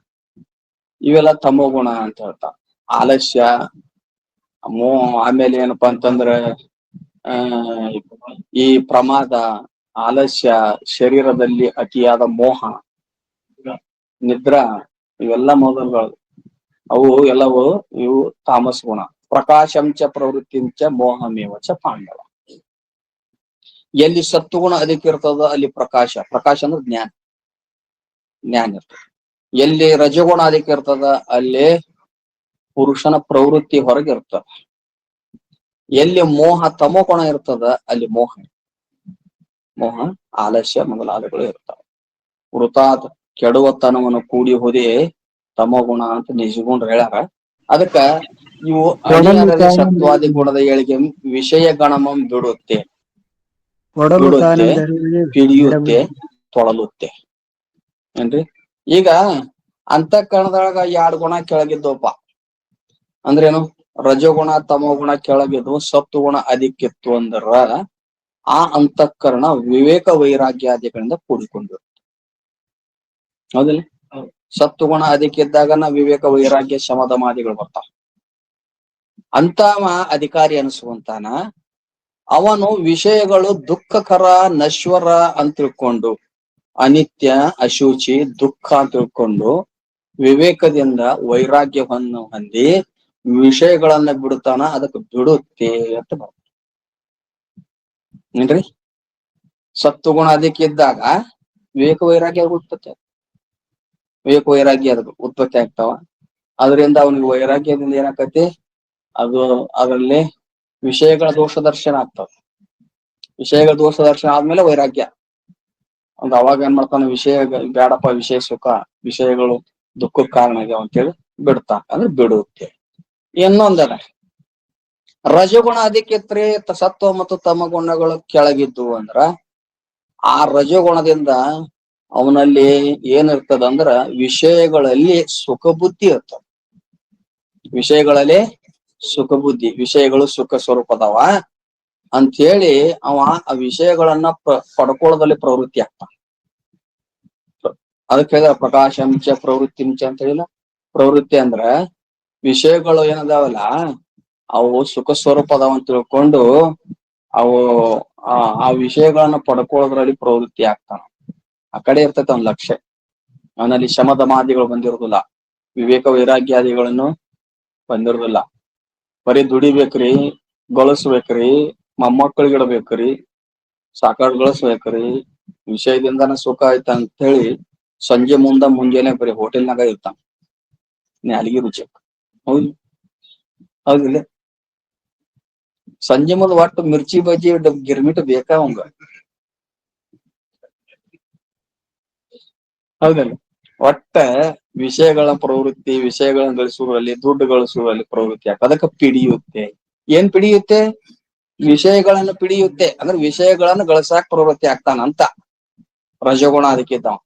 ಇವೆಲ್ಲ ತಮೋ ಗುಣ ಅಂತ ಹೇಳ್ತಾರ. ಆಲಸ್ಯ, ಆಮೇಲೆ ಏನಪ್ಪಾ ಅಂತಂದ್ರ ಈ ಪ್ರಮಾದ, ಆಲಸ್ಯ, ಶರೀರದಲ್ಲಿ ಅತಿಯಾದ ಮೋಹ, ನಿದ್ರಾ, ಇವೆಲ್ಲ ಮೊದಲುಗಳು. ಅವು ಎಲ್ಲವೂ ಇವು ತಾಮಸ ಗುಣ. ಪ್ರಕಾಶಂಚ ಪ್ರವೃತ್ತಿಂಚ ಮೋಹಮೇವಚ ಪಾಂಡವ. ಎಲ್ಲಿ ಸತ್ವಗುಣ ಅದಕ್ಕೆ ಇರ್ತದ ಅಲ್ಲಿ ಪ್ರಕಾಶ. ಪ್ರಕಾಶ ಅಂದ್ರೆ ಜ್ಞಾನ ಇರ್ತದೆ. ಎಲ್ಲಿ ರಜಗುಣ ಅದಕ್ಕೆ ಇರ್ತದ ಅಲ್ಲಿ ಪುರುಷನ ಪ್ರವೃತ್ತಿ ಹೊರಗಿರ್ತದ. ಎಲ್ಲಿ ಮೋಹ ತಮೋ ಗುಣ ಇರ್ತದ ಅಲ್ಲಿ ಮೋಹ, ಆಲಸ್ಯ ಮೊದಲಾದಗಳು ಇರ್ತಾವ. ವೃತಾತ್ ಕೆಡುವತನವನ್ನು ಕೂಡಿ ಹೋದೆ ತಮೋ ಗುಣ ಅಂತ ನಿಜಗುಂಡ್ರು ಹೇಳ್ಯಾರ. ಅದಕ್ಕ ಇವು ಒಡಲು ಅಣಿಯರಲ್ಲಿ ಸತ್ವಾದಿ ಗುಣದ ಏಳಿಗೆ ವಿಷಯ ಗಣಮಂ ಬಿಡುತ್ತೆ, ಒಡಲು ಬಿಡುತ್ತೆ, ತಾನೆಂದರೆ ಪಿಡಿಯುತ್ತೆ, ತೊಳಲುತ್ತೆ. ಏನ್ರಿ? ಈಗ ಅಂತಃಕರಣದೊಳಗ 2 ಗುಣ ಕೆಳಗಿದ್ದವಪ್ಪ ಅಂದ್ರೇನು? ರಜೋಗುಣ ತಮೋಗುಣ ಕೆಳಗಿದ್ವು, ಸತ್ವಗುಣ ಅಧಿಕಿತ್ತು ಅಂದ್ರ ಆ ಅಂತಃಕರಣ ವಿವೇಕ ವೈರಾಗ್ಯಾದಿಗಳಿಂದ ಕೂಡಿಕೊಂಡಿರುತ್ತೆ. ಹೌದಿಲ್ಲ? ಸತ್ವಗುಣ ಅಧಿಕಿದ್ದಾಗ ವಿವೇಕ ವೈರಾಗ್ಯ ಶಮದಮಾದಿಗಳು ಬರ್ತಾವ. ಅಂತವ ಅಧಿಕಾರಿ ಅನಿಸುವಂತಾನ ಅವನು ವಿಷಯಗಳು ದುಃಖಕರ ನಶ್ವರ ಅಂತ ತಿಳ್ಕೊಂಡು, ಅನಿತ್ಯ ಅಶುಚಿ ದುಃಖ ಅಂತ ತಿಳ್ಕೊಂಡು ವಿವೇಕದಿಂದ ವೈರಾಗ್ಯವನ್ನು ಹೊಂದಿ ವಿಷಯಗಳನ್ನ ಬಿಡುತ್ತಾನ. ಅದಕ್ಕೆ ಬಿಡುತ್ತೆ ಅಂತ ಬರ್ತದೆ. ಏನ್ರಿ? ಸತ್ವಗುಣ ಅದಕ್ಕಿದ್ದಾಗ ವಿವೇಕ ವೈರಾಗ್ಯ ಉತ್ಪತ್ತಿ, ವಿವೇಕ ವೈರಾಗ್ಯ ಅದಕ್ಕೆ ಉತ್ಪತ್ತಿ ಆಗ್ತಾವ. ಅದರಿಂದ ಅವನಿಗೆ ವೈರಾಗ್ಯದಿಂದ ಏನಾಕತಿ? ಅದು ಅದರಲ್ಲಿ ವಿಷಯಗಳ ದೋಷ ದರ್ಶನ ಆಗ್ತದೆ. ವಿಷಯಗಳ ದೋಷ ದರ್ಶನ ಆದ್ಮೇಲೆ ವೈರಾಗ್ಯ. ಒಂದು ಅವಾಗ ಏನ್ ಮಾಡ್ತಾನೆ? ವಿಷಯ ಬೇಡಪ್ಪ, ವಿಷಯ ಸುಖ, ವಿಷಯಗಳು ದುಃಖಕ್ಕೆ ಕಾರಣ ಆಗ್ಯಾವ ಅಂತೇಳಿ ಬಿಡ್ತಾ, ಅಂದ್ರೆ ಬಿಡುತ್ತೆ. ಇನ್ನೊಂದರ ರಜಗುಣ ಅದಕ್ಕಿತ್ರಿ ಸತ್ವ ಮತ್ತು ತಮ ಗುಣಗಳು ಕೆಳಗಿದ್ದು ಅಂದ್ರ ಆ ರಜಗುಣದಿಂದ ಅವನಲ್ಲಿ ಏನಿರ್ತದ ಅಂದ್ರ ವಿಷಯಗಳಲ್ಲಿ ಸುಖ ಬುದ್ಧಿ ಇರ್ತದ. ವಿಷಯಗಳಲ್ಲಿ ಸುಖ ಬುದ್ಧಿ, ವಿಷಯಗಳು ಸುಖ ಸ್ವರೂಪದವ ಅಂತ ಹೇಳಿ ಅವ ಆ ವಿಷಯಗಳನ್ನ ಪಡ್ಕೊಳ್ಳೋದಲ್ಲಿ ಪ್ರವೃತ್ತಿ ಆಗ್ತಾನ. ಅದಕ್ಕೆ ಹೇಳಿದ ಪ್ರಕಾಶಂಚ ಪ್ರವೃತ್ತಿಂಚ ಅಂತ ಹೇಳಿಲ್ಲ. ಪ್ರವೃತ್ತಿ ಅಂದ್ರ ವಿಷಯಗಳು ಏನದಾವಲ್ಲ ಅವು ಸುಖ ಸ್ವರೂಪದವ ಅಂತ ತಿಳ್ಕೊಂಡು ಅವು ಆ ವಿಷಯಗಳನ್ನ ಪಡ್ಕೊಳ್ಳೋದ್ರಲ್ಲಿ ಪ್ರವೃತ್ತಿ ಆಗ್ತಾನ. ಆ ಕಡೆ ಇರ್ತೈತೆ ಅವ್ನ ಲಕ್ಷ್ಯ. ಅವನಲ್ಲಿ ಶಮದ ಮಾದಿಗಳು ಬಂದಿರುದಿಲ್ಲ, ವಿವೇಕ ವೈರಾಗ್ಯಾದಿಗಳನ್ನು ಬಂದಿರುದಿಲ್ಲ. ಬರೀ ದುಡಿಬೇಕ್ರಿ, ಗಳಿಸ್ಬೇಕ್ರಿ, ಮೊಮ್ಮಕ್ಕಳಿಗಿಡಬೇಕ್ರಿ, ಸಾಕಾಡ್ ಗಳಿಸ್ಬೇಕ್ರಿ, ವಿಷಯದಿಂದನ ಸುಖ ಆಯ್ತ ಅಂತ ಹೇಳಿ ಸಂಜೆ ಮುಂಜಾನೆ ಬರೀ ಹೋಟೆಲ್ನಾಗ ಇರ್ತಾನ, ನ್ಯಾಲಿಗೆ ರುಚಿ. ಹೌದು ಹೌದಿಲ್ಲ? ಸಂಜೆ ಮುಂದ್ ಒಟ್ಟು ಮಿರ್ಚಿ ಬಜ್ಜಿ ಗಿರ್ಮಿಟ್ ಬೇಕಾ ಅವಂಗ. ಹೌದಲ್ಲ? ಒಟ್ಟ ವಿಷಯಗಳ ಪ್ರವೃತ್ತಿ, ವಿಷಯಗಳನ್ನ ಗಳಿಸುವಲ್ಲಿ, ದುಡ್ಡು ಗಳಿಸುವಲ್ಲಿ ಪ್ರವೃತ್ತಿ ಆಗ್ತದೆ. ಅದಕ್ಕೆ ಪಿಡಿಯುತ್ತೆ. ಏನ್ ಪಿಡಿಯುತ್ತೆ? ವಿಷಯಗಳನ್ನು ಪಿಡಿಯುತ್ತೆ. ಅಂದ್ರೆ ವಿಷಯಗಳನ್ನು ಗಳಿಸಾಕ್ ಪ್ರವೃತ್ತಿ ಆಗ್ತಾನ ಅಂತ ರಜಗುಣ ಅದಕ್ಕಿದ್ದಾವ.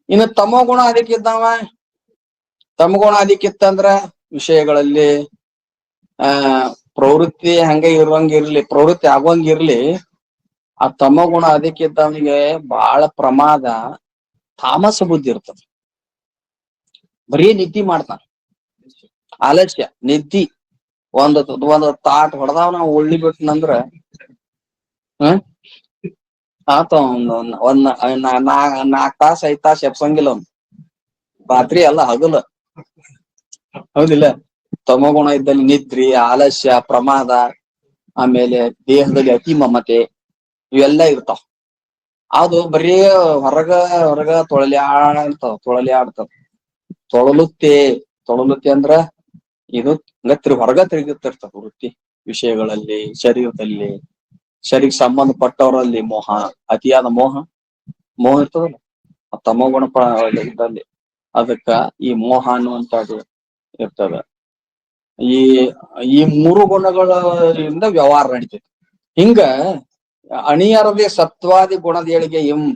ಇನ್ನು ತಮೋಗುಣ ಅದಕ್ಕಿದ್ದಾವ. ತಮಗುಣ ಅದಕ್ಕಿತ್ತಂದ್ರ ವಿಷಯಗಳಲ್ಲಿ ಪ್ರವೃತ್ತಿ ಹಂಗೆ ಇರುವಂಗಿರ್ಲಿ, ಪ್ರವೃತ್ತಿ ಆಗುವಂಗಿರ್ಲಿ, ಆ ತಮಗುಣ ಅದಕ್ಕಿದ್ದವನಿಗೆ ಬಹಳ ಪ್ರಮಾದ, ತಾಮಸ ಬುದ್ಧಿ ಇರ್ತದೆ. ಬರೀ ನಿದ್ದಿ ಮಾಡ್ತಾನ, ಆಲಸ್ಯ, ನಿದ್ದಿ. ಒಂದು ತಾಟ್ ಹೊಡೆದಾವ್ ನಾವು ಉಳ್ಳಿ ಬಿಟ್ನಂದ್ರ ಆತ ಒಂದ್ 4 ತಾಸ 5 ತಾಸ ಎಪ್ಸಂಗಿಲ್ಲ ಅವ್ನು. ರಾತ್ರಿ ಎಲ್ಲ ಹಗಲ. ಹೌದಿಲ್ಲ? ತಮೋಗುಣ ಇದ್ದಲ್ಲಿ ನಿದ್ರಿ, ಆಲಸ್ಯ, ಪ್ರಮಾದ, ಆಮೇಲೆ ದೇಹದಲ್ಲಿ ಅತಿ ಮಮತೆ ಇವೆಲ್ಲ ಇರ್ತಾವ. ಅದು ಬರೀ ಹೊರಗ ತೊಳಲಾಡ್ತದ. ತೊಳಲುತ್ತೆ ಅಂದ್ರ ಇದು ಹೊರಗ ತಿರುಗುತ್ತಿರ್ತದ ವೃತ್ತಿ. ವಿಷಯಗಳಲ್ಲಿ, ಶರೀರದಲ್ಲಿ, ಶರೀರ ಸಂಬಂಧಪಟ್ಟವರಲ್ಲಿ ಮೋಹ, ಅತಿಯಾದ ಮೋಹ ಇರ್ತದಲ್ಲ ತಮೋಗುಣ ಇದ್ದಲ್ಲಿ. ಅದಕ್ಕ ಈ ಮೋಹ ಅನ್ನುವಂಥದ್ದು ಇರ್ತದ. ಈ 3 ಗುಣಗಳಿಂದ ವ್ಯವಹಾರ ನಡೀತೈತಿ. ಹಿಂಗ ಅಣಿಯರದೇ ಸತ್ವಾದಿ ಗುಣದ ಏಳಿಗೆ ಏನ್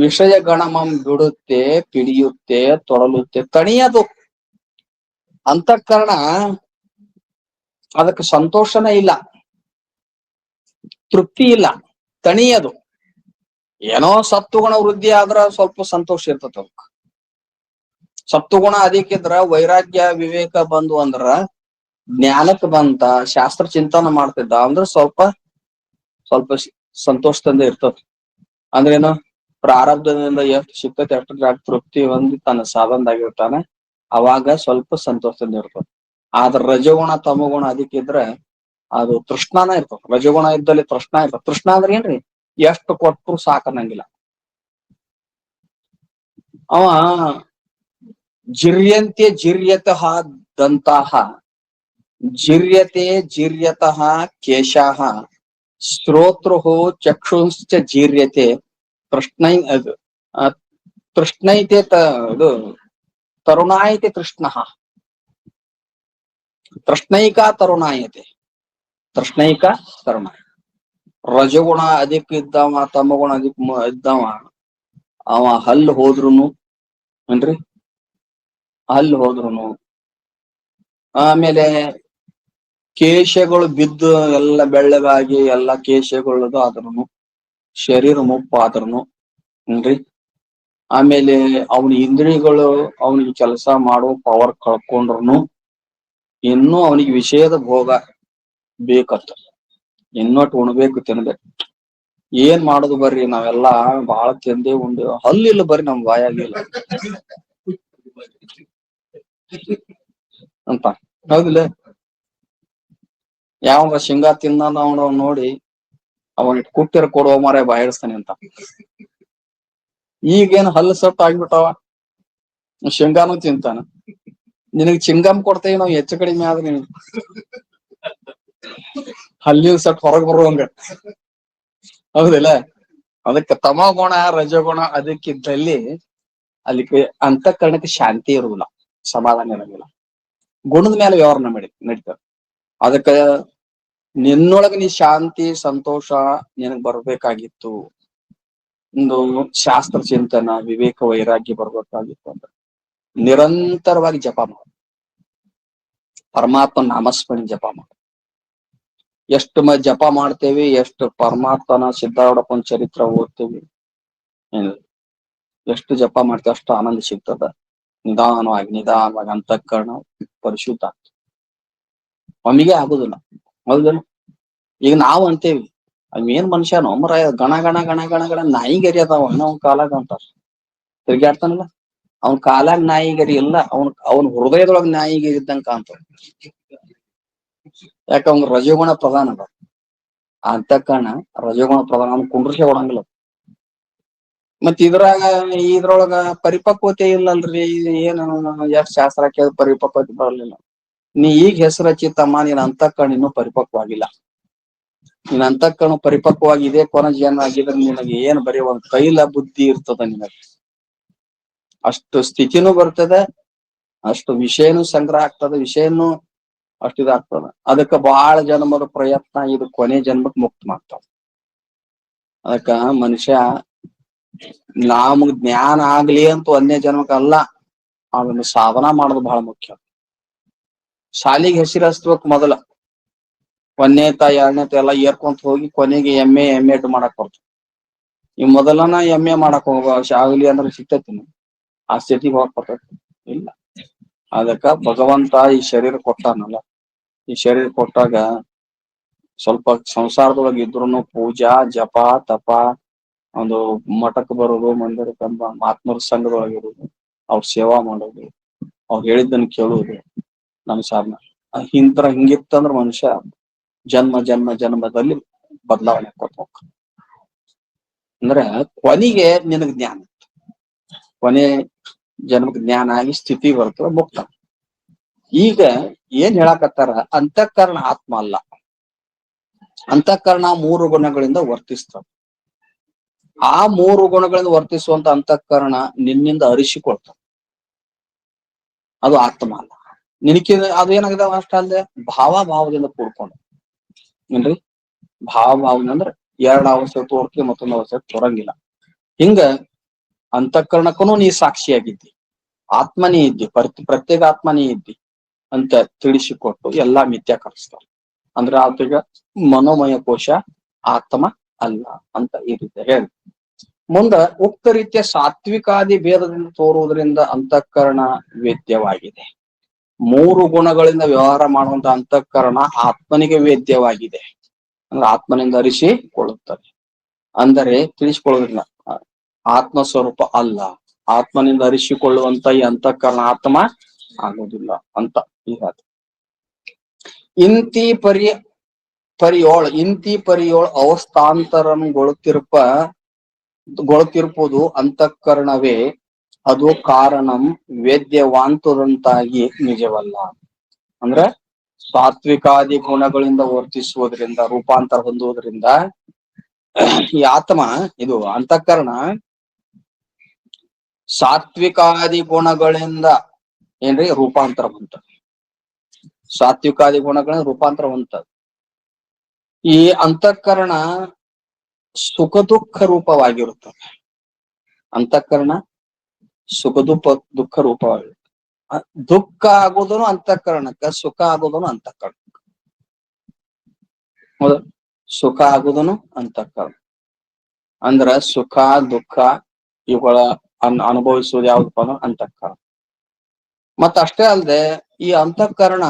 ವಿಷಯ ಗಣಮಂ ಬಿಡುತ್ತೆ, ಪಿಡಿಯುತ್ತೆ, ತೊಳಲುತ್ತೆ, ತಣಿಯದು. ಅಂತಃಕರಣ ಅದಕ್ಕೆ ಸಂತೋಷನೇ ಇಲ್ಲ, ತೃಪ್ತಿ ಇಲ್ಲ, ತಣಿಯದು. ಏನೋ ಸತ್ವಗುಣ ವೃದ್ಧಿ ಆದ್ರ ಸ್ವಲ್ಪ ಸಂತೋಷ ಇರ್ತದ. ಅದಕ್ಕೆ ಸತ್ವಗುಣ ಅದಕ್ಕಿದ್ರ ವೈರಾಗ್ಯ ವಿವೇಕ ಬಂದು ಅಂದ್ರ ಜ್ಞಾನಕ್ಕೆ ಬಂತ, ಶಾಸ್ತ್ರ ಚಿಂತನ ಮಾಡ್ತಿದ್ದ ಅಂದ್ರೆ ಸ್ವಲ್ಪ ಸಂತೋಷದಿಂದ ಇರ್ತದ. ಅಂದ್ರೇನು? ಪ್ರಾರಬ್ಧದಿಂದ ಎಷ್ಟು ಸಿಕ್ತೈತಿ ಅಷ್ಟು ತೃಪ್ತಿ ಹೊಂದಿ ತನ್ನ ಸಾಧನದಾಗಿರ್ತಾನೆ. ಅವಾಗ ಸ್ವಲ್ಪ ಸಂತೋಷದಿಂದ ಇರ್ತದೆ. ಆದ್ರ ರಜಗುಣ ತಮಗುಣ ಅದಕ್ಕಿದ್ರೆ ಅದು ತೃಷ್ಣಾನ ಇರ್ತದೆ. ರಜಗುಣ ಇದ್ದಲ್ಲಿ ತೃಷ್ಣ ಇರ್ತದೆ. ತೃಷ್ಣ ಅಂದ್ರೆ ಏನ್ರಿ? ಎಷ್ಟು ಕೊಟ್ಟರು ಸಾಕನ್ನಂಗಿಲ್ಲ. ಅವ ಜಿರ್ಯಂತೆ ಜಿರ್ಯತಃ ದಂತಾಹ, ಜಿರ್ಯತೆ ಜಿರ್ಯತಃ ಕೇಶಾಹ, ಶ್ರೋತೃಹು ಚಕ್ಷುಶ್ಚ ಜೀರ್ಯತೆ, ತೃಷ್ಣೈತೆ ಇದು ತರುಣಾಯತೆ ತೃಷ್ಣ ತೃಷ್ಣೈಕ ತರುಣಾಯತೆ ತೃಷ್ಣೈಕ ತರುಣ. ರಜಗುಣ ಅಧಿಕ ಇದ್ದವ ತಮಗುಣ ಅಧಿಕ ಇದ್ದವ ಅವ ಹಲ್ಲು ಹೋದ್ರುನು ಏನ್ರಿ ಹಲ್ಲು ಹೋದ್ರುನು ಆಮೇಲೆ ಕೇಶಗಳು ಬಿದ್ದು ಎಲ್ಲ ಬೆಳ್ಳಗಾಗಿ ಎಲ್ಲ ಕೇಶಗಳದು ಆದ್ರುನು ಶರೀರ ಮುಪ್ಪ ಆದ್ರುನು ಏನ್ರಿ ಆಮೇಲೆ ಅವನ ಇಂದ್ರಿಯಗಳು ಅವನಿಗೆ ಕೆಲಸ ಮಾಡೋ ಪವರ್ ಕಳ್ಕೊಂಡ್ರುನು ಇನ್ನೂ ಅವನಿಗೆ ವಿಷಯದ ಭೋಗ ಬೇಕತ್ತ. ಇನ್ನೊಟ್ಟು ಉಣ್ಬೇಕು ತಿನ್ಬೇಕು. ಏನ್ ಮಾಡುದು ಬರ್ರಿ ನಾವೆಲ್ಲಾ ಬಹಳ ತಿಂದೆ ಉಂಡು ಹಲ್ಲಿಲ್ಲ ಬರ್ರಿ ನಮ್ ಬಾಯಾಗಿಲ್ಲ ಅಂತ ಹೌದಿಲ್ಲ. ಯಾವ ಶೇಂಗಾ ತಿನ್ನ ನೋಡಿ ಅವನ ಕುಟ್ಟಿರ ಕೊಡುವ ಮಾರ ಬಾಯಿಸ್ತಾನೆ ಅಂತ. ಈಗೇನ್ ಹಲ್ಲು ಸೊಟ್ಟ ಆಗ್ಬಿಟ್ಟವ ಶೇಂಗಾನು ತಿಂತಾನ. ನಿನಗ್ ಚಿಂಗಮ್ ಕೊಡ್ತೇವಿ ನಾವ್ ಹೆಚ್ಚು ಕಡಿಮೆ ಆದ್ರೆ ನೀನ್ ಹಲ್ಲಿನ ಸಟ್ ಹೊರಗ್ ಬರುವಂಗ ಹೌದಿಲ್ಲ. ಅದಕ್ಕೆ ತಮಗುಣ ರಜಗುಣ ಅದಕ್ಕಿದ್ದಲ್ಲಿ ಅಲ್ಲಿ ಅಂತಃಕರಣಕ್ಕೆ ಶಾಂತಿ ಇರುವುದಿಲ್ಲ, ಸಮಾಧಾನ ಇರಂಗಿಲ್ಲ. ಗುಣದ ಮೇಲೆ ವ್ಯವಹಾರ ನಡೀತದೆ. ಅದಕ್ಕ ನಿನ್ನೊಳಗ ನೀ ಶಾಂತಿ ಸಂತೋಷ ನಿನಗ್ ಬರ್ಬೇಕಾಗಿತ್ತು. ಒಂದು ಶಾಸ್ತ್ರ ಚಿಂತನ ವಿವೇಕ ವೈರಾಗ್ಯ ಬರ್ಬೇಕಾಗಿತ್ತು ಅಂದ್ರೆ ನಿರಂತರವಾಗಿ ಜಪ ಮಾಡು. ಪರಮಾತ್ಮ ನಾಮಸ್ಮರಣೆ ಜಪ ಮಾಡು. ಎಷ್ಟು ಜಪ ಮಾಡ್ತೇವಿ, ಎಷ್ಟು ಪರಮಾತ್ಮನ ಸಿದ್ಧಾರೂಢಪ್ಪನ ಚರಿತ್ರ ಓದ್ತೇವಿ, ಎಷ್ಟು ಜಪ ಮಾಡ್ತೇವೆ ಅಷ್ಟು ಆನಂದ ಸಿಗ್ತದ. ನಿಧಾನವಾಗಿ ಅಂತಃಕರಣ ಪರಿಶುದ್ಧ ಆಗ್ತದೆ. ಒಮ್ಮಿಗೆ ಆಗುದಿಲ್ಲ ಹೌದಲ್ಲ. ಈಗ ನಾವು ಅಂತೇವಿ ಅವೇನ್ ಮನುಷ್ಯನೋ ಮರಾಯ ಗಣ ಗಣ ಗಣ ಗಣ ಗಣ ನಾಯಿಗರಿ ಅದಾವ ಅವ್ನ ಕಾಲಾಗ ಅಂತಾರ. ತಿರ್ಗಾಡ್ತಾನಲ್ಲ ಅವನ್ ಕಾಲಾಗ ನಾಯಿಗರಿ ಇಲ್ಲ, ಅವನ್ ಹೃದಯದೊಳಗ ನಾಯಿಗರಿ ಇದ್ದಂಗ ಕಾಣ್ತಾವ. ಯಾಕ ಅವ್ನ ರಜಗುಣ ಪ್ರಧಾನ ಅದ. ಆ ಅಂತಃಕರಣ ರಜಗುಣ ಪ್ರಧಾನ, ಅವ್ನ ಕುಂಡ್ರಸೆ ಕೊಡಂಗಿಲ್ಲ. ಮತ್ ಇದ್ರೊಳಗ ಪರಿಪಕ್ವತೆ ಇಲ್ಲಲ್ರಿ. ಏನು ಎಷ್ಟ್ ಶಾಸ್ತ್ರ ಕೇಳಿದ ಪರಿಪಕ್ವತೆ ಬರಲಿಲ್ಲ. ನೀ ಈಗ ಹೆಸರು ಹಚ್ಚಿತ್ತಮ್ಮ ನೀನ್ ಅಂತಃಕರಣ ಇನ್ನೂ ಪರಿಪಕ್ವಾಗಿಲ್ಲ. ನಿನ್ ಅಂತಃಕರಣ ಪರಿಪಕ್ವವಾಗಿ ಇದೇ ಕೊನೆ ಜನ್ಮ ಆಗಿದ್ರೆ ನಿನಗೆ ಏನ್ ಬರೀ ಒಂದ್ ತೈಲ ಬುದ್ಧಿ ಇರ್ತದ. ನಿನಗೆ ಅಷ್ಟು ಸ್ಥಿತಿನೂ ಬರ್ತದೆ, ಅಷ್ಟು ವಿಷಯನೂ ಸಂಗ್ರಹ ಆಗ್ತದೆ, ವಿಷಯನೂ ಅಷ್ಟು ಇದಾಗ್ತದ. ಅದಕ್ಕ ಬಹಳ ಜನ್ಮದ ಪ್ರಯತ್ನ ಇದು ಕೊನೆ ಜನ್ಮಕ್ ಮುಕ್ತ ಮಾಡ್ತಾವ. ಅದಕ್ಕ ಮನುಷ್ಯ ನಮಗ್ ಜ್ಞಾನ ಆಗ್ಲಿ ಅಂತ ಒಂದೇ ಜನ್ಮಕ್ ಅಲ್ಲ, ಅದನ್ನ ಸಾಧನ ಮಾಡೋದು ಬಹಳ ಮುಖ್ಯ. ಶಾಲಿಗೆ ಹೆಸರು ಹಚ್ಬೇಕು ಮೊದಲ, 1ನೇತ 2ನೇತ ಎಲ್ಲ ಏರ್ಕೊಂತ ಹೋಗಿ ಕೊನೆಗೆ MA ಮಾಡಕ್ ಬರ್ತದೆ. ಈ ಮೊದಲನ MA ಮಾಡಕ್ ಹೋಗ ಶಾಗಲಿ ಅಂದ್ರೆ ಸಿಗ್ತೈತಿ ಆ ಸ್ಥಿತಿಗೆ ಹೋಗಕ್ ಬರ್ತೈತಿ ಇಲ್ಲ. ಅದಕ್ಕ ಭಗವಂತ ಈ ಶರೀರ ಕೊಟ್ಟಾನಲ್ಲ, ಈ ಶರೀರ ಕೊಟ್ಟಾಗ ಸ್ವಲ್ಪ ಸಂಸಾರದೊಳಗೆ ಇದ್ರುನು ಪೂಜಾ ಜಪ ತಪ, ಒಂದು ಮಠಕ್ಕೆ ಬರೋದು, ಮಂದಿರಕ್ಕೆ ಆತ್ಮರ ಸಂಘದೊಳಗಿರೋದು, ಅವ್ರ ಸೇವಾ ಮಾಡೋದು, ಅವ್ರು ಹೇಳಿದ್ದನ್ನು ಕೇಳುವುದು ನಮ್ ಸಾಧನ. ಹಿಂಗಿತ್ತಂದ್ರ ಮನುಷ್ಯ ಜನ್ಮದಲ್ಲಿ ಬದಲಾವಣೆ ಕೊಟ್ಟು ಹೋಗ್ತಾನೆ. ಅಂದ್ರೆ ಕೊನೆಗೆ ನಿನಗ್ ಜ್ಞಾನ, ಕೊನೆ ಜನ್ಮಕ್ ಜ್ಞಾನ ಆಗಿ ಸ್ಥಿತಿ ಬರ್ತದೆ, ಮುಕ್ತ. ಈಗ ಏನ್ ಹೇಳಕತ್ತಾರ, ಅಂತಃಕರಣ ಆತ್ಮ ಅಲ್ಲ. ಅಂತಃಕರಣ 3 ಗುಣಗಳಿಂದ ವರ್ತಿಸ್ತದೆ. ಆ 3 ಗುಣಗಳಿಂದ ವರ್ತಿಸುವಂತ ಅಂತಃಕರಣ ನಿನ್ನಿಂದ ಅರಿಸಿಕೊಳ್ತದೆ. ಅದು ಆತ್ಮ ಅಲ್ಲ. ನಿನಗೆ ಅದು ಏನಾಗಿದಾವ ಅಷ್ಟ ಅಲ್ಲದೆ ಭಾವದಿಂದ ಕೂಡ್ಕೊಂಡು ಏನ್ರಿ. ಭಾವದಿಂದ ಅಂದ್ರೆ 2 ಅವಶ್ಯಕ ತೋರ್ತಿ ಮತ್ತೊಂದು ಅವಶ್ಯಕ ತೋರಂಗಿಲ್ಲ. ಹಿಂಗ ಅಂತಃಕರಣಕ್ಕೂ ನೀ ಸಾಕ್ಷಿಯಾಗಿದ್ದಿ, ಆತ್ಮನೇ ಇದ್ದಿ, ಪ್ರತ್ಯೇಕ ಆತ್ಮನೇ ಇದ್ದಿ ಅಂತ ತಿಳಿಸಿಕೊಟ್ಟು ಎಲ್ಲಾ ಮಿಥ್ಯಾಕರಿಸ್ತಾರೆ. ಅಂದ್ರೆ ಆತಗ ಮನೋಮಯ ಕೋಶ ಆತ್ಮ ಅಲ್ಲ ಅಂತ ಈ ರೀತಿ ಹೇಳಿ ಮುಂದ ಉಕ್ತ ರೀತಿಯ ಸಾತ್ವಿಕಾದಿ ಭೇದದಿಂದ ತೋರುವುದರಿಂದ ಅಂತಃಕರಣ ವೇದ್ಯವಾಗಿದೆ. 3 ಗುಣಗಳಿಂದ ವ್ಯವಹಾರ ಮಾಡುವಂತ ಅಂತಃಕರಣ ಆತ್ಮನಿಗೆ ವೇದ್ಯವಾಗಿದೆ. ಅಂದ್ರೆ ಆತ್ಮನಿಂದ ಅರಿಸಿಕೊಳ್ಳುತ್ತದೆ. ಅಂದರೆ ತಿಳಿಸಿಕೊಳ್ಳುವುದಿಲ್ಲ, ಆತ್ಮ ಸ್ವರೂಪ ಅಲ್ಲ. ಆತ್ಮನಿಂದ ಅರಿಸಿಕೊಳ್ಳುವಂತ ಈ ಅಂತಃಕರಣ ಆತ್ಮ ಆಗುವುದಿಲ್ಲ ಅಂತ ಈಗ ಇಂತಿ ಪರಿಯೋಳ್ ಅವಸ್ಥಾಂತರಗೊಳುತ್ತಿರುವುದು ಅಂತಃಕರಣವೇ. ಅದು ಕಾರಣಂ ವೇದ್ಯವಾಂತದಂತಾಗಿ ನಿಜವಲ್ಲ. ಅಂದ್ರೆ ಸಾತ್ವಿಕಾದಿ ಗುಣಗಳಿಂದ ವರ್ತಿಸುವುದರಿಂದ, ರೂಪಾಂತರ ಹೊಂದುವುದರಿಂದ ಈ ಆತ್ಮ ಇದು ಅಂತಃಕರಣ ಸಾತ್ವಿಕಾದಿ ಗುಣಗಳಿಂದ ಏನ್ರಿ ರೂಪಾಂತರ ಹೊಂತ. ಸಾತ್ವಿಕಾದಿ ಗುಣಗಳ ರೂಪಾಂತರ ಹೊಂತ. ಈ ಅಂತಃಕರಣ ಸುಖ ದುಃಖ ರೂಪವಾಗಿರುತ್ತದೆ. ಅಂತಃಕರಣ ಸುಖ ದುಃಖ ರೂಪವಾಗಿರುತ್ತೆ. ದುಃಖ ಆಗೋದನು ಅಂತಃಕರಣಕ್ಕ, ಸುಖ ಆಗೋದನು ಅಂತಃಕರಣ. ಹೌದ? ಸುಖ ಆಗುದನು ಅಂತಃಕರಣ. ಅಂದ್ರ ಸುಖ ದುಃಖ ಇವುಗಳ ಅನುಭವಿಸುವುದು ಯಾವ್ದಪ್ಪ ಅಂದ್ರೆ ಅಂತಃಕರಣ. ಮತ್ತ ಅಷ್ಟೇ ಅಲ್ಲದೆ ಈ ಅಂತಃಕರಣ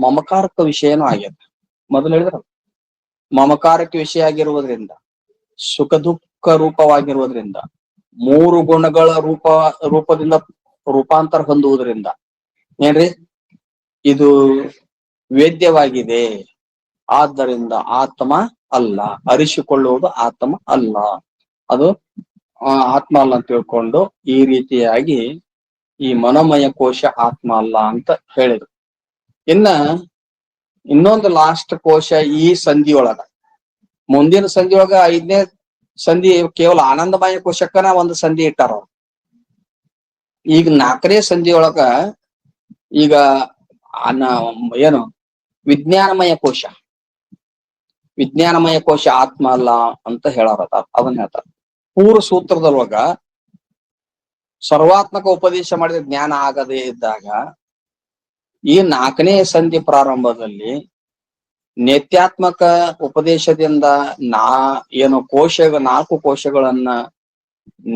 ಮಮಕಾರಕ ವಿಷಯನೂ ಆಗ್ಯದ. ಮೊದಲು ಹೇಳಿದ್ರ ಮಮಕಾರಕ್ಕೆ ವಿಷಯ ಆಗಿರುವುದರಿಂದ, ಸುಖ ದುಃಖ ರೂಪವಾಗಿರುವುದರಿಂದ, ಮೂರು ಗುಣಗಳ ರೂಪದಿಂದ ರೂಪಾಂತರ ಹೊಂದುವುದರಿಂದ ಏನ್ರಿ ಇದು ವೇದ್ಯವಾಗಿದೆ. ಆದ್ದರಿಂದ ಆತ್ಮ ಅಲ್ಲ, ಅರಿಸಿಕೊಳ್ಳುವುದು ಆತ್ಮ ಅಲ್ಲ, ಅದು ಆತ್ಮ ಅಲ್ಲ ಅಂತ ತಿಳ್ಕೊಂಡು ಈ ರೀತಿಯಾಗಿ ಈ ಮನೋಮಯ ಕೋಶ ಆತ್ಮ ಅಲ್ಲ ಅಂತ ಹೇಳಿದ್ರು. ಇನ್ನೊಂದು ಲಾಸ್ಟ್ ಕೋಶ ಈ ಸಂಧಿಯೊಳಗ, ಮುಂದಿನ ಸಂಧಿಯೊಳಗ 5ನೇ ಸಂಧಿ ಕೇವಲ ಆನಂದಮಯ ಕೋಶಕ್ಕನ ಒಂದು ಸಂಧಿ ಇಟ್ಟಾರ. ಈಗ 4ನೇ ಸಂಧಿಯೊಳಗ ಈಗ ಏನು ವಿಜ್ಞಾನಮಯ ಕೋಶ, ವಿಜ್ಞಾನಮಯ ಕೋಶ ಆತ್ಮ ಅಲ್ಲ ಅಂತ ಹೇಳಾರ. ಅದನ್ನ ಹೇಳ್ತಾರ ಪೂರ್ವ ಸೂತ್ರದೊಳಗ. ಸರ್ವಾತ್ಮಕ ಉಪದೇಶ ಮಾಡಿದ ಜ್ಞಾನ ಆಗದೇ ಇದ್ದಾಗ ಈ 4ನೇ ಸಂಧಿ ಪ್ರಾರಂಭದಲ್ಲಿ ನೇತ್ಯಾತ್ಮಕ ಉಪದೇಶದಿಂದ ಏನು 4 ಕೋಶಗಳನ್ನ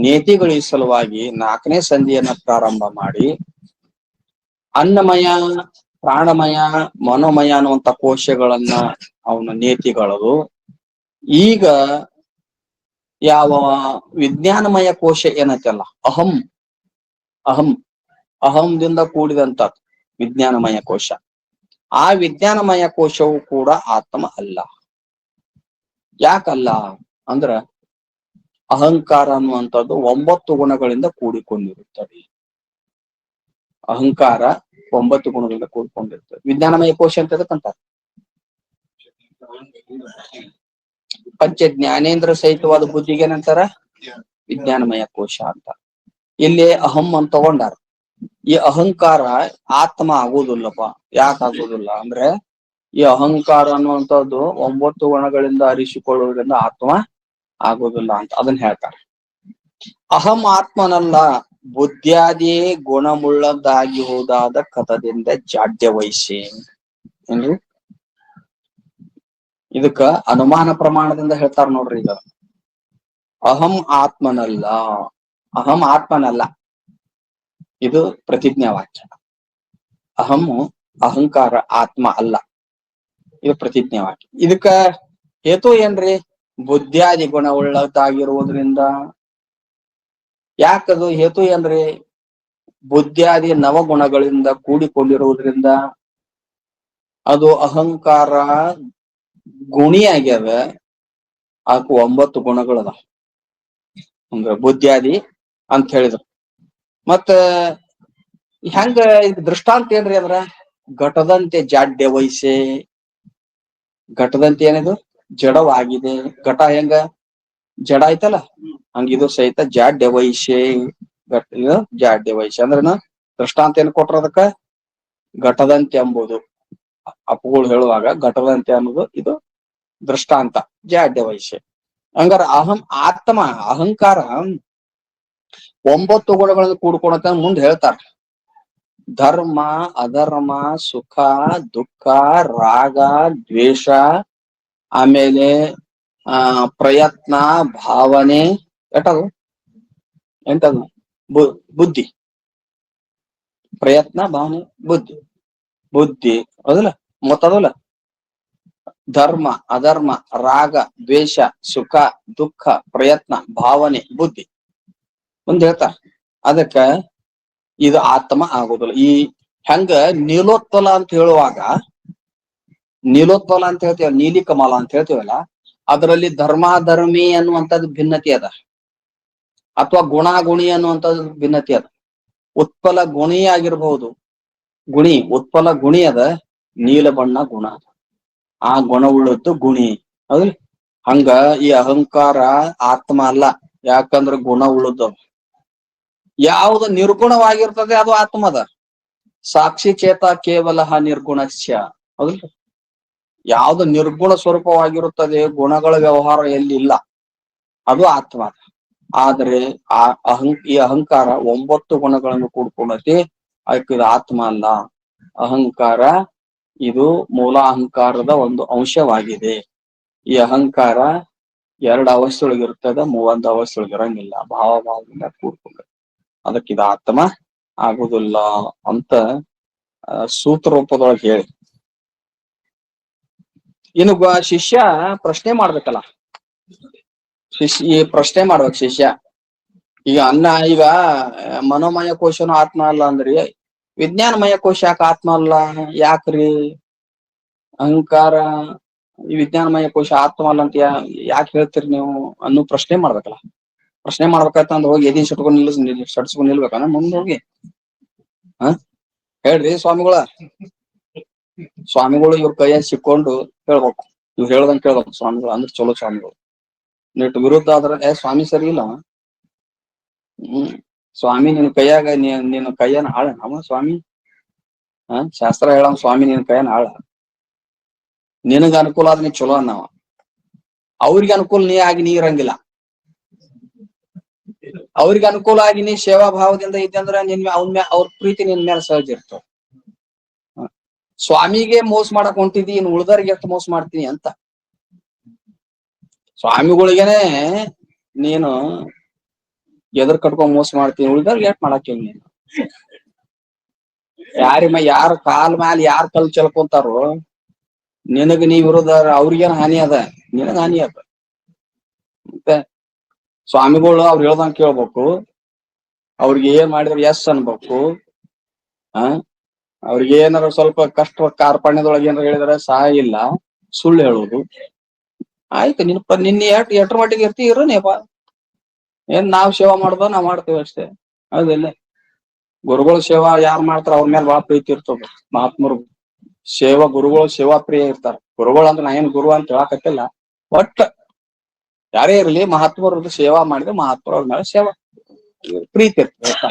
ನೇತಿಗಳ ಸಲುವಾಗಿ 4ನೇ ಸಂಧಿಯನ್ನ ಪ್ರಾರಂಭ ಮಾಡಿ ಅನ್ನಮಯ, ಪ್ರಾಣಮಯ, ಮನೋಮಯ ಅನ್ನುವಂತ ಕೋಶಗಳನ್ನ ಅವನ ನೇತಿಗಳದು. ಈಗ ಯಾವ ವಿಜ್ಞಾನಮಯ ಕೋಶ ಏನತ್ತಲ್ಲ ಅಹಂದಿಂದ ಕೂಡಿದಂತ ವಿಜ್ಞಾನಮಯ ಕೋಶ, ಆ ವಿಜ್ಞಾನಮಯ ಕೋಶವು ಕೂಡ ಆತ್ಮ ಅಲ್ಲ. ಯಾಕಲ್ಲ ಅಂದ್ರ ಅಹಂಕಾರ ಅನ್ನುವಂಥದ್ದು 9 ಗುಣಗಳಿಂದ ಕೂಡಿಕೊಂಡಿರುತ್ತದೆ. ಅಹಂಕಾರ 9 ಗುಣಗಳಿಂದ ಕೂಡಿಕೊಂಡಿರ್ತದೆ. ವಿಜ್ಞಾನಮಯ ಕೋಶ ಅಂತ ಎದಕ್ಕಂತಾರೆ? ಪಂಚ ಜ್ಞಾನೇಂದ್ರ ಸಹಿತವಾದ ಬುದ್ಧಿಗೆ ಏನಂತಾರ? ವಿಜ್ಞಾನಮಯ ಕೋಶ ಅಂತ. ಇಲ್ಲಿ ಅಹಂ ಅಂತ ತಗೊಂಡಾರ. ಈ ಅಹಂಕಾರ ಆತ್ಮ ಆಗುವುದಿಲ್ಲಪ್ಪ. ಯಾಕೆ ಆಗುವುದಿಲ್ಲ ಅಂದ್ರೆ ಈ ಅಹಂಕಾರ ಅನ್ನುವಂಥದ್ದು 9 ಗುಣಗಳಿಂದ ಅರಿಸಿಕೊಳ್ಳುವುದರಿಂದ ಆತ್ಮ ಆಗುವುದಿಲ್ಲ ಅಂತ ಅದನ್ನ ಹೇಳ್ತಾರೆ. ಅಹಂ ಆತ್ಮನಲ್ಲ, ಬುದ್ಧಿಯಾದಿ ಗುಣಮುಳ್ಳದ್ದಾಗಿ ಹೋದಾದ ಕಥದಿಂದ ಜಾಡ್ಯ ವಹಿಸಿ. ಏನ್ರಿ ಇದಕ್ಕ ಅನುಮಾನ ಪ್ರಮಾಣದಿಂದ ಹೇಳ್ತಾರ ನೋಡ್ರಿ. ಈಗ ಅಹಂ ಆತ್ಮನಲ್ಲ, ಅಹಂ ಆತ್ಮನಲ್ಲ, ಇದು ಪ್ರತಿಜ್ಞಾ ವಾಕ್ಯ. ಅಹಂಕಾರ ಆತ್ಮ ಅಲ್ಲ, ಇದು ಪ್ರತಿಜ್ಞಾ ವಾಕ್ಯ. ಇದಕ್ಕ ಹೇತು ಏನ್ರಿ? ಬುದ್ಧಿಯಾದಿ ಗುಣ ಉಳ್ಳದ್ದಾಗಿರುವುದ್ರಿಂದ. ಯಾಕದು ಹೇತು ಏನ್ರಿ? ಬುದ್ಧಿಯಾದಿ ನವಗುಣಗಳಿಂದ ಕೂಡಿಕೊಂಡಿರುವುದರಿಂದ. ಅದು ಅಹಂಕಾರ ಗುಣಿ ಆಗ್ಯದ. ಆಕು 9 ಗುಣಗಳದ ಅಂದ್ರೆ ಬುದ್ಧಿಯಾದಿ ಅಂತ ಹೇಳಿದ್ರು. ಮತ್ತ ಹೆಂಗ ಇದು ದೃಷ್ಟಾಂತ ಏನ್ರಿ ಅಂದ್ರ ಘಟದಂತೆ ಜಾಡ್ಯ ವಹಿಸೆ. ಘಟದಂತೆ ಏನಿದು ಜಡವಾಗಿದೆ. ಘಟ ಹೆಂಗ ಜಡ ಆಯ್ತಲ್ಲ, ಹಂಗಿದು ಸಹಿತ ಜಾಡ್ಯ ವಹಿಸೆ. ಇದು ಜಾಡ್ಯ ವಹಿಸೆ ಅಂದ್ರನ ದೃಷ್ಟಾಂತ ಏನ್ ಕೊಟ್ರ ಅದಕ್ಕ? ಘಟದಂತೆ ಎಂಬುದು ಅಪ್ಪುಗಳು ಹೇಳುವಾಗ ಘಟದಂತೆ ಅನ್ನೋದು ಇದು ದೃಷ್ಟಾಂತ, ಜಾಡ್ಯ ವಹಿಸೆ. ಹಂಗಾರ ಆತ್ಮ ಅಹಂಕಾರ 9 ಗುಣಗಳನ್ನು ಕೂಡ್ಕೊಳತ ಮುಂದೆ ಹೇಳ್ತಾರ. ಧರ್ಮ, ಅಧರ್ಮ, ಸುಖ, ದುಃಖ, ರಾಗ, ದ್ವೇಷ, ಆಮೇಲೆ ಪ್ರಯತ್ನ, ಭಾವನೆ, ಎಂಟದು ಬುದ್ಧಿ. ಪ್ರಯತ್ನ, ಭಾವನೆ, ಬುದ್ಧಿ ಹೌದಲ್ಲ? ಮತ್ತದಲ್ಲ ಧರ್ಮ, ಅಧರ್ಮ, ರಾಗ, ದ್ವೇಷ, ಸುಖ, ದುಃಖ, ಪ್ರಯತ್ನ, ಭಾವನೆ, ಬುದ್ಧಿ ಮುಂದೆ ಹೇಳ್ತಾರ. ಅದಕ್ಕ ಇದು ಆತ್ಮ ಆಗುದಿಲ್ಲ. ಈ ಹೆಂಗ ನೀಲೋತ್ಪಲ ಅಂತ ಹೇಳುವಾಗ, ನೀಲೋತ್ಪಲ ಅಂತ ಹೇಳ್ತೀವ, ನೀಲಿ ಕಮಲ ಅಂತ ಹೇಳ್ತೀವಲ್ಲ, ಅದರಲ್ಲಿ ಧರ್ಮಿ ಅನ್ನುವಂಥದ್ದು ಭಿನ್ನತೆ ಅದ, ಅಥವಾ ಗುಣಿ ಅನ್ನುವಂಥದ್ದು ಭಿನ್ನತೆ ಅದ. ಉತ್ಪಲ ಗುಣಿ ಆಗಿರ್ಬಹುದು, ಉತ್ಪಲ ಗುಣಿ ಅದ, ನೀಲ ಬಣ್ಣ ಗುಣ ಅದ. ಆ ಗುಣವುಳ್ಳದ್ದು ಗುಣಿ. ಹೌದಿಲ್ಲ? ಹಂಗ ಈ ಅಹಂಕಾರ ಆತ್ಮ ಅಲ್ಲ. ಯಾಕಂದ್ರ ಗುಣ ಉಳ್ಳದ್ದು. ಯಾವುದು ನಿರ್ಗುಣವಾಗಿರ್ತದೆ ಅದು ಆತ್ಮದ. ಸಾಕ್ಷಿ ಚೇತ ಕೇವಲ ನಿರ್ಗುಣಸ್ಯ. ಹೌದಲ್ರಿ? ಯಾವ್ದು ನಿರ್ಗುಣ ಸ್ವರೂಪವಾಗಿರುತ್ತದೆ, ಗುಣಗಳ ವ್ಯವಹಾರ ಎಲ್ಲಿ ಇಲ್ಲ, ಅದು ಆತ್ಮ. ಆದ್ರೆ ಈ ಅಹಂಕಾರ 9 ಗುಣಗಳನ್ನು ಕೂಡ್ಕೊಂಡತಿ, ಅದಕ್ಕೆ ಇದು ಆತ್ಮ ಅಲ್ಲ. ಅಹಂಕಾರ ಇದು ಮೂಲ ಅಹಂಕಾರದ ಒಂದು ಅಂಶವಾಗಿದೆ. ಈ ಅಹಂಕಾರ 2 ಅವಸ್ಥೆಯೊಳಗಿರ್ತದ, 31 ಅವಸ್ಥೆಯೊಳಗಿರಂಗಿಲ್ಲ. ಭಾವದಿಂದ ಕೂಡ್ಕೊಂಡ, ಅದಕ್ಕೆ ಇದು ಆತ್ಮ ಆಗುದಿಲ್ಲ ಅಂತ ಸೂತ್ರ ರೂಪದೊಳಗೆ ಹೇಳಿ. ಇನ್ನು ಶಿಷ್ಯ ಪ್ರಶ್ನೆ ಮಾಡ್ಬೇಕಲ್ಲ, ಈ ಪ್ರಶ್ನೆ ಮಾಡ್ಬೇಕು ಶಿಷ್ಯ. ಈಗ ಈಗ ಮನೋಮಯ ಕೋಶನು ಆತ್ಮ ಅಲ್ಲ ಅಂದ್ರಿ, ವಿಜ್ಞಾನಮಯ ಕೋಶ ಯಾಕೆ ಆತ್ಮ ಅಲ್ಲ? ಯಾಕ್ರಿ? ಅಹಂಕಾರ ಈ ವಿಜ್ಞಾನಮಯ ಕೋಶ ಆತ್ಮ ಅಲ್ಲ ಅಂತ ಯಾಕೆ ಹೇಳ್ತೀರಿ ನೀವು ಅನ್ನೋ ಪ್ರಶ್ನೆ ಮಾಡ್ಬೇಕಲ್ಲ. ಪ್ರಶ್ನೆ ಮಾಡ್ಬೇಕಂತಂದ್ರೆ ಹೋಗಿ ಎದಿ ಸಟ್ಸ್ಕೊಂಡ್ ನಿಲ್ಬೇಕನ ಮುಂದೆ ಹೋಗಿ? ಹೇಳ್ರಿ ಸ್ವಾಮಿಗಳ. ಸ್ವಾಮಿಗಳು ಇವ್ರ ಕೈಯಾಗ ಸಿಕ್ಕೊಂಡು ಹೇಳ್ಬೇಕು, ಇವ್ರು ಹೇಳ್ದಂಗ ಕೇಳ್ಬೇಕು ಸ್ವಾಮಿಗಳು. ಅಂದ್ರೆ ಚಲೋ ಸ್ವಾಮಿಗಳು. ನೆಟ್ ವಿರುದ್ಧ ಆದ್ರೆ ಸ್ವಾಮಿ ಸರಿ ಇಲ್ಲ. ಸ್ವಾಮಿ ನಿನ್ ಕೈಯಾಗ ನಿನ್ನ ಕೈಯನ್ನ ಹಾಳ ನಮ್ಮ ಸ್ವಾಮಿ. ಶಾಸ್ತ್ರ ಹೇಳ ಸ್ವಾಮಿ ನಿನ್ ಕೈಯನ್ನ ಹಾಳ. ನಿನಗ ಅನುಕೂಲ ಆದ್ರೆ ನೀ ಚಲೋ ಅನ್ನವ, ಅವ್ರಿಗೆ ಅನುಕೂಲ ನೀ ಇರಂಗಿಲ್ಲ. ಅವ್ರಿಗೆ ಅನುಕೂಲ ಆಗಿ ನೀ ಸೇವಾ ಭಾವದಿಂದ ಇದ್ದಂದ್ರ ಅವ್ರ ಪ್ರೀತಿ ನಿನ್ ಮೇಲೆ ಸಹಜ ಇರ್ತವ. ಸ್ವಾಮಿಗೆ ಮೋಸ ಮಾಡಕ್ ಹೊಂಟಿದಿ, ಇನ್ನು ಉಳ್ದವ್ರಿಗೆ ಎಷ್ಟು ಮೋಸ ಮಾಡ್ತೀನಿ ಅಂತ. ಸ್ವಾಮಿಗಳಿಗೆನೆ ನೀನು ಎದುರು ಕಟ್ಕೊಂಡ್ ಮೋಸ ಮಾಡ್ತೀನಿ, ಉಳ್ದವ್ರಿಗೆ ಎಷ್ಟು ಮಾಡಾಕಿವ್ ನೀನು? ಯಾರ ಕಾಲ್ ಮ್ಯಾಲ ಯಾರ್ ಕಲ್ ಚೆಲ್ಕೊಂತಾರೋ ನಿನಗ ನೀ ವಿರೋಧ, ಅವ್ರಿಗೇನ ಹಾನಿ ಅದ, ನಿನಗ ಹಾನಿ ಅದ. ಮತ್ತೆ ಸ್ವಾಮಿಗಳು ಅವ್ರು ಹೇಳ್ದಂಗ ಕೇಳ್ಬೇಕು, ಅವ್ರಿಗೆ ಏನ್ ಮಾಡಿದ್ರು ಎಸ್ ಅನ್ಬೇಕು. ಅವ್ರಿಗೆ ಏನಾರ ಸ್ವಲ್ಪ ಕಷ್ಟ ಕಾರ್ಪಣ್ಯದೊಳಗೆ ಏನಾರ ಹೇಳಿದ್ರೆ ಸಹಾಯ ಇಲ್ಲ, ಸುಳ್ಳು ಹೇಳುವುದು. ಆಯ್ತು, ನಿನ್ನ ಎಟ್ರ ಮಟ್ಟಿಗೆ ಇರ್ತಿ ಇರು ನೇಪ. ಏನ್ ನಾವ್ ಸೇವಾ ಮಾಡ್ದೋ ನಾವ್ ಮಾಡ್ತೇವೆ ಅಷ್ಟೇ, ಹೌದಿಲ್ಲ? ಗುರುಗಳ ಸೇವಾ ಯಾರು ಮಾಡ್ತಾರ ಅವ್ರ ಮೇಲೆ ಬಹಳ ಪ್ರೀತಿ ಇರ್ತದ. ಮಹಾತ್ಮರು ಗುರುಗಳು ಸೇವಾ ಪ್ರಿಯ ಇರ್ತಾರ. ಗುರುಗಳು ಅಂದ್ರೆ ನಾ ಏನ್ ಗುರು ಅಂತ ಹೇಳಕತ್ತಿಲ್ಲ, ಒಟ್ಟ ಯಾರೇ ಇರ್ಲಿ ಮಹಾತ್ಮರದ್ದು ಸೇವಾ ಮಾಡಿದ್ರೆ ಮಹಾತ್ಮರ ಅವ್ರ ಮೇಲೆ ಸೇವಾ ಪ್ರೀತಿ ಇರ್ತದೆ.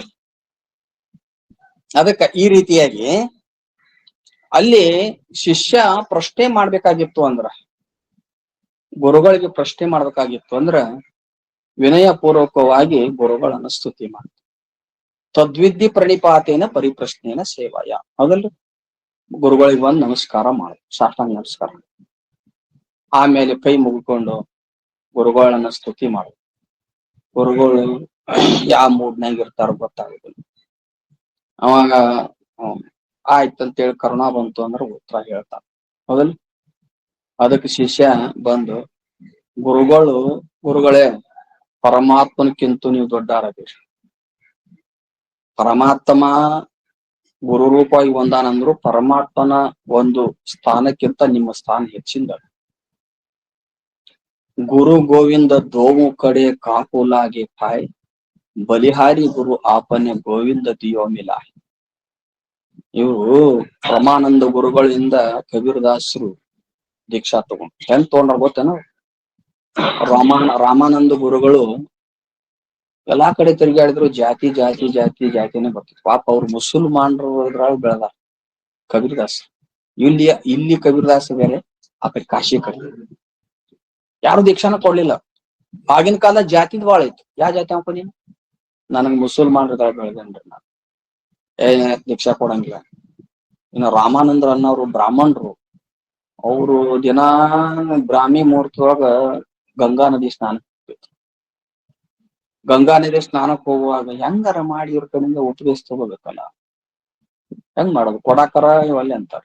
ಅದಕ್ಕ ಈ ರೀತಿಯಾಗಿ ಅಲ್ಲಿ ಶಿಷ್ಯ ಪ್ರಶ್ನೆ ಮಾಡ್ಬೇಕಾಗಿತ್ತು ಅಂದ್ರ, ಗುರುಗಳಿಗೆ ಪ್ರಶ್ನೆ ಮಾಡ್ಬೇಕಾಗಿತ್ತು ಅಂದ್ರ ವಿನಯ ಪೂರ್ವಕವಾಗಿ ಗುರುಗಳನ್ನ ಸ್ತುತಿ ಮಾಡ. ತದ್ವಿದ್ಯ ಪ್ರಣಿಪಾತೇನ ಪರಿಪ್ರಶ್ನೇನ ಸೇವಾಯ. ಹೌದಲ್ರಿ? ಗುರುಗಳಿಗೆ ಬಂದು ನಮಸ್ಕಾರ ಮಾಡು, ಸಾಷ್ಟಾಂಗ ನಮಸ್ಕಾರ. ಆಮೇಲೆ ಕೈ ಮುಗಿಕೊಂಡು ಗುರುಗಳನ್ನ ಸ್ತುತಿ ಮಾಡು. ಗುರುಗಳು ಯಾವ ಮೂಡ್ನಾಗ ಇರ್ತಾರೋ ಗೊತ್ತಾಗುದಿಲ್ಲ. ಅವಾಗ ಆಯ್ತಂತೇಳಿ ಕರುಣಾ ಬಂತು ಅಂದ್ರೆ ಉತ್ತರ ಹೇಳ್ತಾರ. ಹೌದಲ್? ಅದಕ್ಕೆ ಶಿಷ್ಯ ಬಂದು ಗುರುಗಳೇ ಪರಮಾತ್ಮನಕ್ಕಿಂತ ನೀವು ದೊಡ್ಡಾರದೀರಿ. ಪರಮಾತ್ಮ ಗುರು ರೂಪವಾಗಿ ಒಂದಾನಂದ್ರು ಪರಮಾತ್ಮನ ಒಂದು ಸ್ಥಾನಕ್ಕಿಂತ ನಿಮ್ಮ ಸ್ಥಾನ ಹೆಚ್ಚಿಂದ. ಗುರು ಗೋವಿಂದ ದೋಮು ಕಡೆ ಕಾಕುಲಾಗಿ ಪಾಯ್, ಬಲಿಹಾರಿ ಗುರು ಆಪನೆ ಗೋವಿಂದ ದಿಯೋ ಮಿಲಾಯ್. ಇವರು ಪರಮಾನಂದ ಗುರುಗಳಿಂದ ಕಬೀರದಾಸರು ದೀಕ್ಷಾ ತಗೊಂಡು ಹೆಂಗ್ ತಗೊಂಡ್ರ ಗೊತ್ತೇನ? ರಾಮಾನಂದ ಗುರುಗಳು ಎಲ್ಲಾ ಕಡೆ ತಿರುಗಾಡಿದ್ರು, ಜಾತಿನೇ ಬರ್ತಿತ್ತು. ಪಾಪ ಅವ್ರು ಮುಸಲ್ಮಾನರದ್ರಾಗ ಬೆಳೆದ ಕಬೀರದಾಸ. ಇಲ್ಲಿ ಕಬೀರದಾಸ ಬೇರೆ, ಆ ಕಡೆ ಕಾಶಿ ಕಡೆ ಯಾರು ದೀಕ್ಷಾನ ಕೊಡ್ಲಿಲ್ಲ. ಆಗಿನ ಕಾಲ ಜಾತಿದ್ ಬಾಳ ಇತ್ತು. ಯಾವ ಜಾತಿ ಅನ್ಕೊ ನೀನು? ನನಗ್ ಮುಸಲ್ಮಾನರದ್ರಾಗ ಬೆಳೆದೇನ್ರಿ ನಾನು, ದೀಕ್ಷಾ ಕೊಡಂಗಿಲ್ಲ. ಇನ್ನು ರಾಮಾನಂದ್ರ ಅನ್ನೋರು ಬ್ರಾಹ್ಮಣರು, ಅವರು ದಿನಾ ಬ್ರಾಹ್ಮಿ ಮುಹೂರ್ತದೊಳಗ ಗಂಗಾ ನದಿ ಸ್ನಾನಕ್ಕೆ ಹೋಗುವಾಗ ಹೆಂಗಾರ ಮಾಡಿ ಇವ್ರ ಕಡೆಯಿಂದ ಉಪದೇಶ ತಗೋಬೇಕಲ್ಲ. ಹೆಂಗ್ ಮಾಡೋದು? ಕೊಡಾಕರ ಒಲ್ಲೆ ಅಂತಾರ.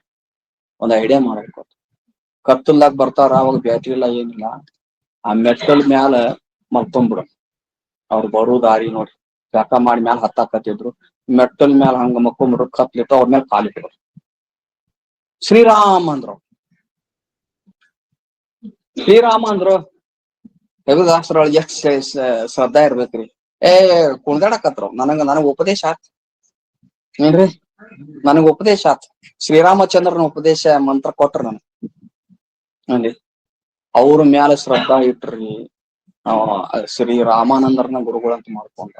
ಒಂದ್ ಐಡಿಯಾ ಮಾಡ್ಬೇಕು. ಕತ್ತಲ್ದಾಗ ಬರ್ತಾರ, ಅವಾಗ ಬ್ಯಾಟ್ರಿ ಇಲ್ಲ ಏನಿಲ್ಲ. ಆ ಮೆಟ್ಟಲ್ ಮ್ಯಾಲ ಮಲ್ಕೊಂಡ್ಬಿಡು. ಅವ್ರು ಬರೋ ದಾರಿ ನೋಡಿ ಜಾಕ ಮಾಡಿ ಮ್ಯಾಲ ಹತ್ತಾಕತ್ತಿದ್ರು, ಮೆಟ್ಟಲ್ ಮ್ಯಾಲ ಹಂಗ ಮಕ್ಕೊಂಡ್ಬಿಡು, ಕತ್ಲಿಟ್ಟು ಅವ್ರ ಮೇಲೆ ಕಾಲಿಟ್ರು. ಶ್ರೀರಾಮ್ ಅಂದ್ರು. ಕಬೀರದಾಸರೊಳಗೆ ಎಷ್ಟು ಶ್ರದ್ಧಾ ಇರ್ಬೇಕ್ರಿ. ಕುಣ್ದಾಡಕತ್ರ ನನಗ್ ಉಪದೇಶ ಆತ್ ಏನ್ರಿ, ನನಗ್ ಉಪದೇಶ ಆತ್. ಶ್ರೀರಾಮಚಂದ್ರನ ಉಪದೇಶ ಮಂತ್ರ ಕೊಟ್ರ ನನಗ್ ನೋಡಿ. ಅವ್ರ ಮ್ಯಾಲ ಶ್ರದ್ಧಾ ಇಟ್ರಿ, ಶ್ರೀ ರಾಮಾನಂದರನ ಗುರುಗಳಂತ ಮಾಡ್ಕೊಂಡ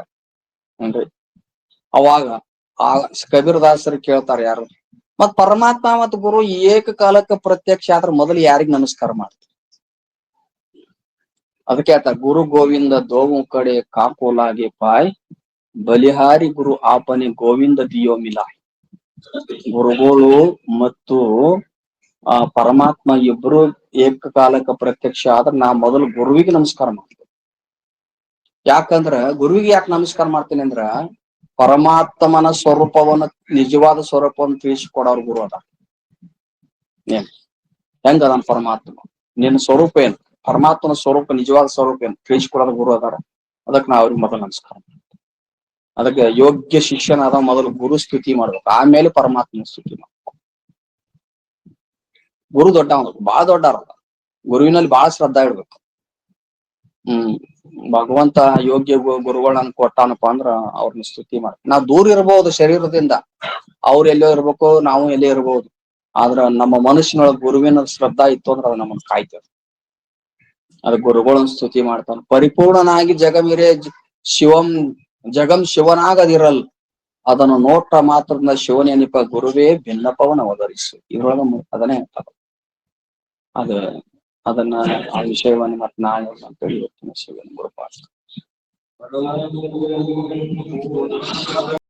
ಏನ್ರಿ. ಅವಾಗ ಆ ಕಬೀರದಾಸರು ಕೇಳ್ತಾರ ಯಾರು ಮತ್ ಪರಮಾತ್ಮ ಮತ್ ಗುರು ಏಕಕಾಲಕ್ಕೆ ಪ್ರತ್ಯಕ್ಷ ಆದ್ರ ಮೊದಲು ಯಾರಿಗ್ ನಮಸ್ಕಾರ ಮಾಡ್ತಾರೆ ಅದಕ್ಕೆ ಆತ ಗುರು ಗೋವಿಂದ ದೋಮು ಕಡೆ ಕಾಕೋಲಾಗೆ ಪಾಯ್ ಬಲಿಹಾರಿ ಗುರು ಆಪನೆ ಗೋವಿಂದ ದಿಯೋ ಮಿಲಾಯ್ ಗುರುಗಳು ಮತ್ತು ಪರಮಾತ್ಮ ಇಬ್ರು ಏಕಕಾಲಕ್ಕೆ ಪ್ರತ್ಯಕ್ಷ ಆದ್ರ ನಾ ಮೊದಲು ಗುರುವಿಗೆ ನಮಸ್ಕಾರ ಮಾಡ್ತೇನೆ ಯಾಕಂದ್ರ ಗುರುವಿಗೆ ಯಾಕೆ ನಮಸ್ಕಾರ ಮಾಡ್ತೇನೆ ಅಂದ್ರ ಪರಮಾತ್ಮನ ಸ್ವರೂಪವನ್ನು ನಿಜವಾದ ಸ್ವರೂಪವನ್ನು ತಿಳಿಸಿಕೊಡೋರು ಗುರು ಅದ ಏನ್ ಹೆಂಗ ಅದನ್ ಪರಮಾತ್ಮ ನಿನ್ನ ಸ್ವರೂಪ ಏನು ಪರಮಾತ್ಮನ ಸ್ವರೂಪ ನಿಜವಾದ ಸ್ವರೂಪ ಏನು ತಿಳಿಸಿಕೊಡೋರು ಗುರು ಅದಾರ ಅದಕ್ಕೆ ನಾವ್ ಅವ್ರಿಗೆ ಮೊದಲು ನಮಸ್ಕಾರ ಅದಕ್ಕೆ ಯೋಗ್ಯ ಶಿಕ್ಷಣ ಮೊದಲು ಗುರು ಸ್ತುತಿ ಮಾಡ್ಬೇಕು ಆಮೇಲೆ ಪರಮಾತ್ಮನ ಸ್ತುತಿ ಮಾಡ್ಬೇಕು ಗುರು ದೊಡ್ಡ ಬಾಳ ದೊಡ್ಡವ್ರ ಗುರುವಿನಲ್ಲಿ ಬಾಳ ಶ್ರದ್ಧಾ ಇಡ್ಬೇಕು ಭಗವಂತ ಯೋಗ್ಯ ಗುರುಗಳನ್ನ ಕೊಟ್ಟಾನಪ್ಪ ಅಂದ್ರ ಅವ್ರನ್ನ ಸ್ತುತಿ ಮಾಡ ನಾವ್ ದೂರ ಇರಬಹುದು ಶರೀರದಿಂದ ಅವ್ರು ಎಲ್ಲೋ ಇರ್ಬೇಕು ನಾವು ಎಲ್ಲೇ ಇರ್ಬಹುದು ಆದ್ರ ನಮ್ಮ ಮನುಷ್ಯನೊಳಗ್ ಗುರುವಿನ ಶ್ರದ್ಧಾ ಇತ್ತು ಅಂದ್ರ ಅದು ನಮ್ಮನ್ನ ಕಾಯ್ತದ ಅದ ಗುರುಗಳನ್ನ ಸ್ತುತಿ ಮಾಡ್ತಾನ ಪರಿಪೂರ್ಣನಾಗಿ ಜಗಮಿರೇ ಜಗಂ ಶಿವನಾಗದಿರಲ್ ಅದನ್ನು ನೋಟ ಮಾತ್ರದಿಂದ ಶಿವನೆನಿಪ ಗುರುವೇ ಭಿನ್ನಪವನ ಒದರಿಸು ಇದ್ರೊಳಗ ಅದನ್ನೇ ಹೇಳ್ತಾರೆ ಅದನ್ನ ಆ ವಿಷಯವನ್ನು ಮತ್ತೆ ನಾಳೆ ಅಂತೇಳಿ ಇವತ್ತಿನ ಶಿವನ ಗುರುಪಾಠ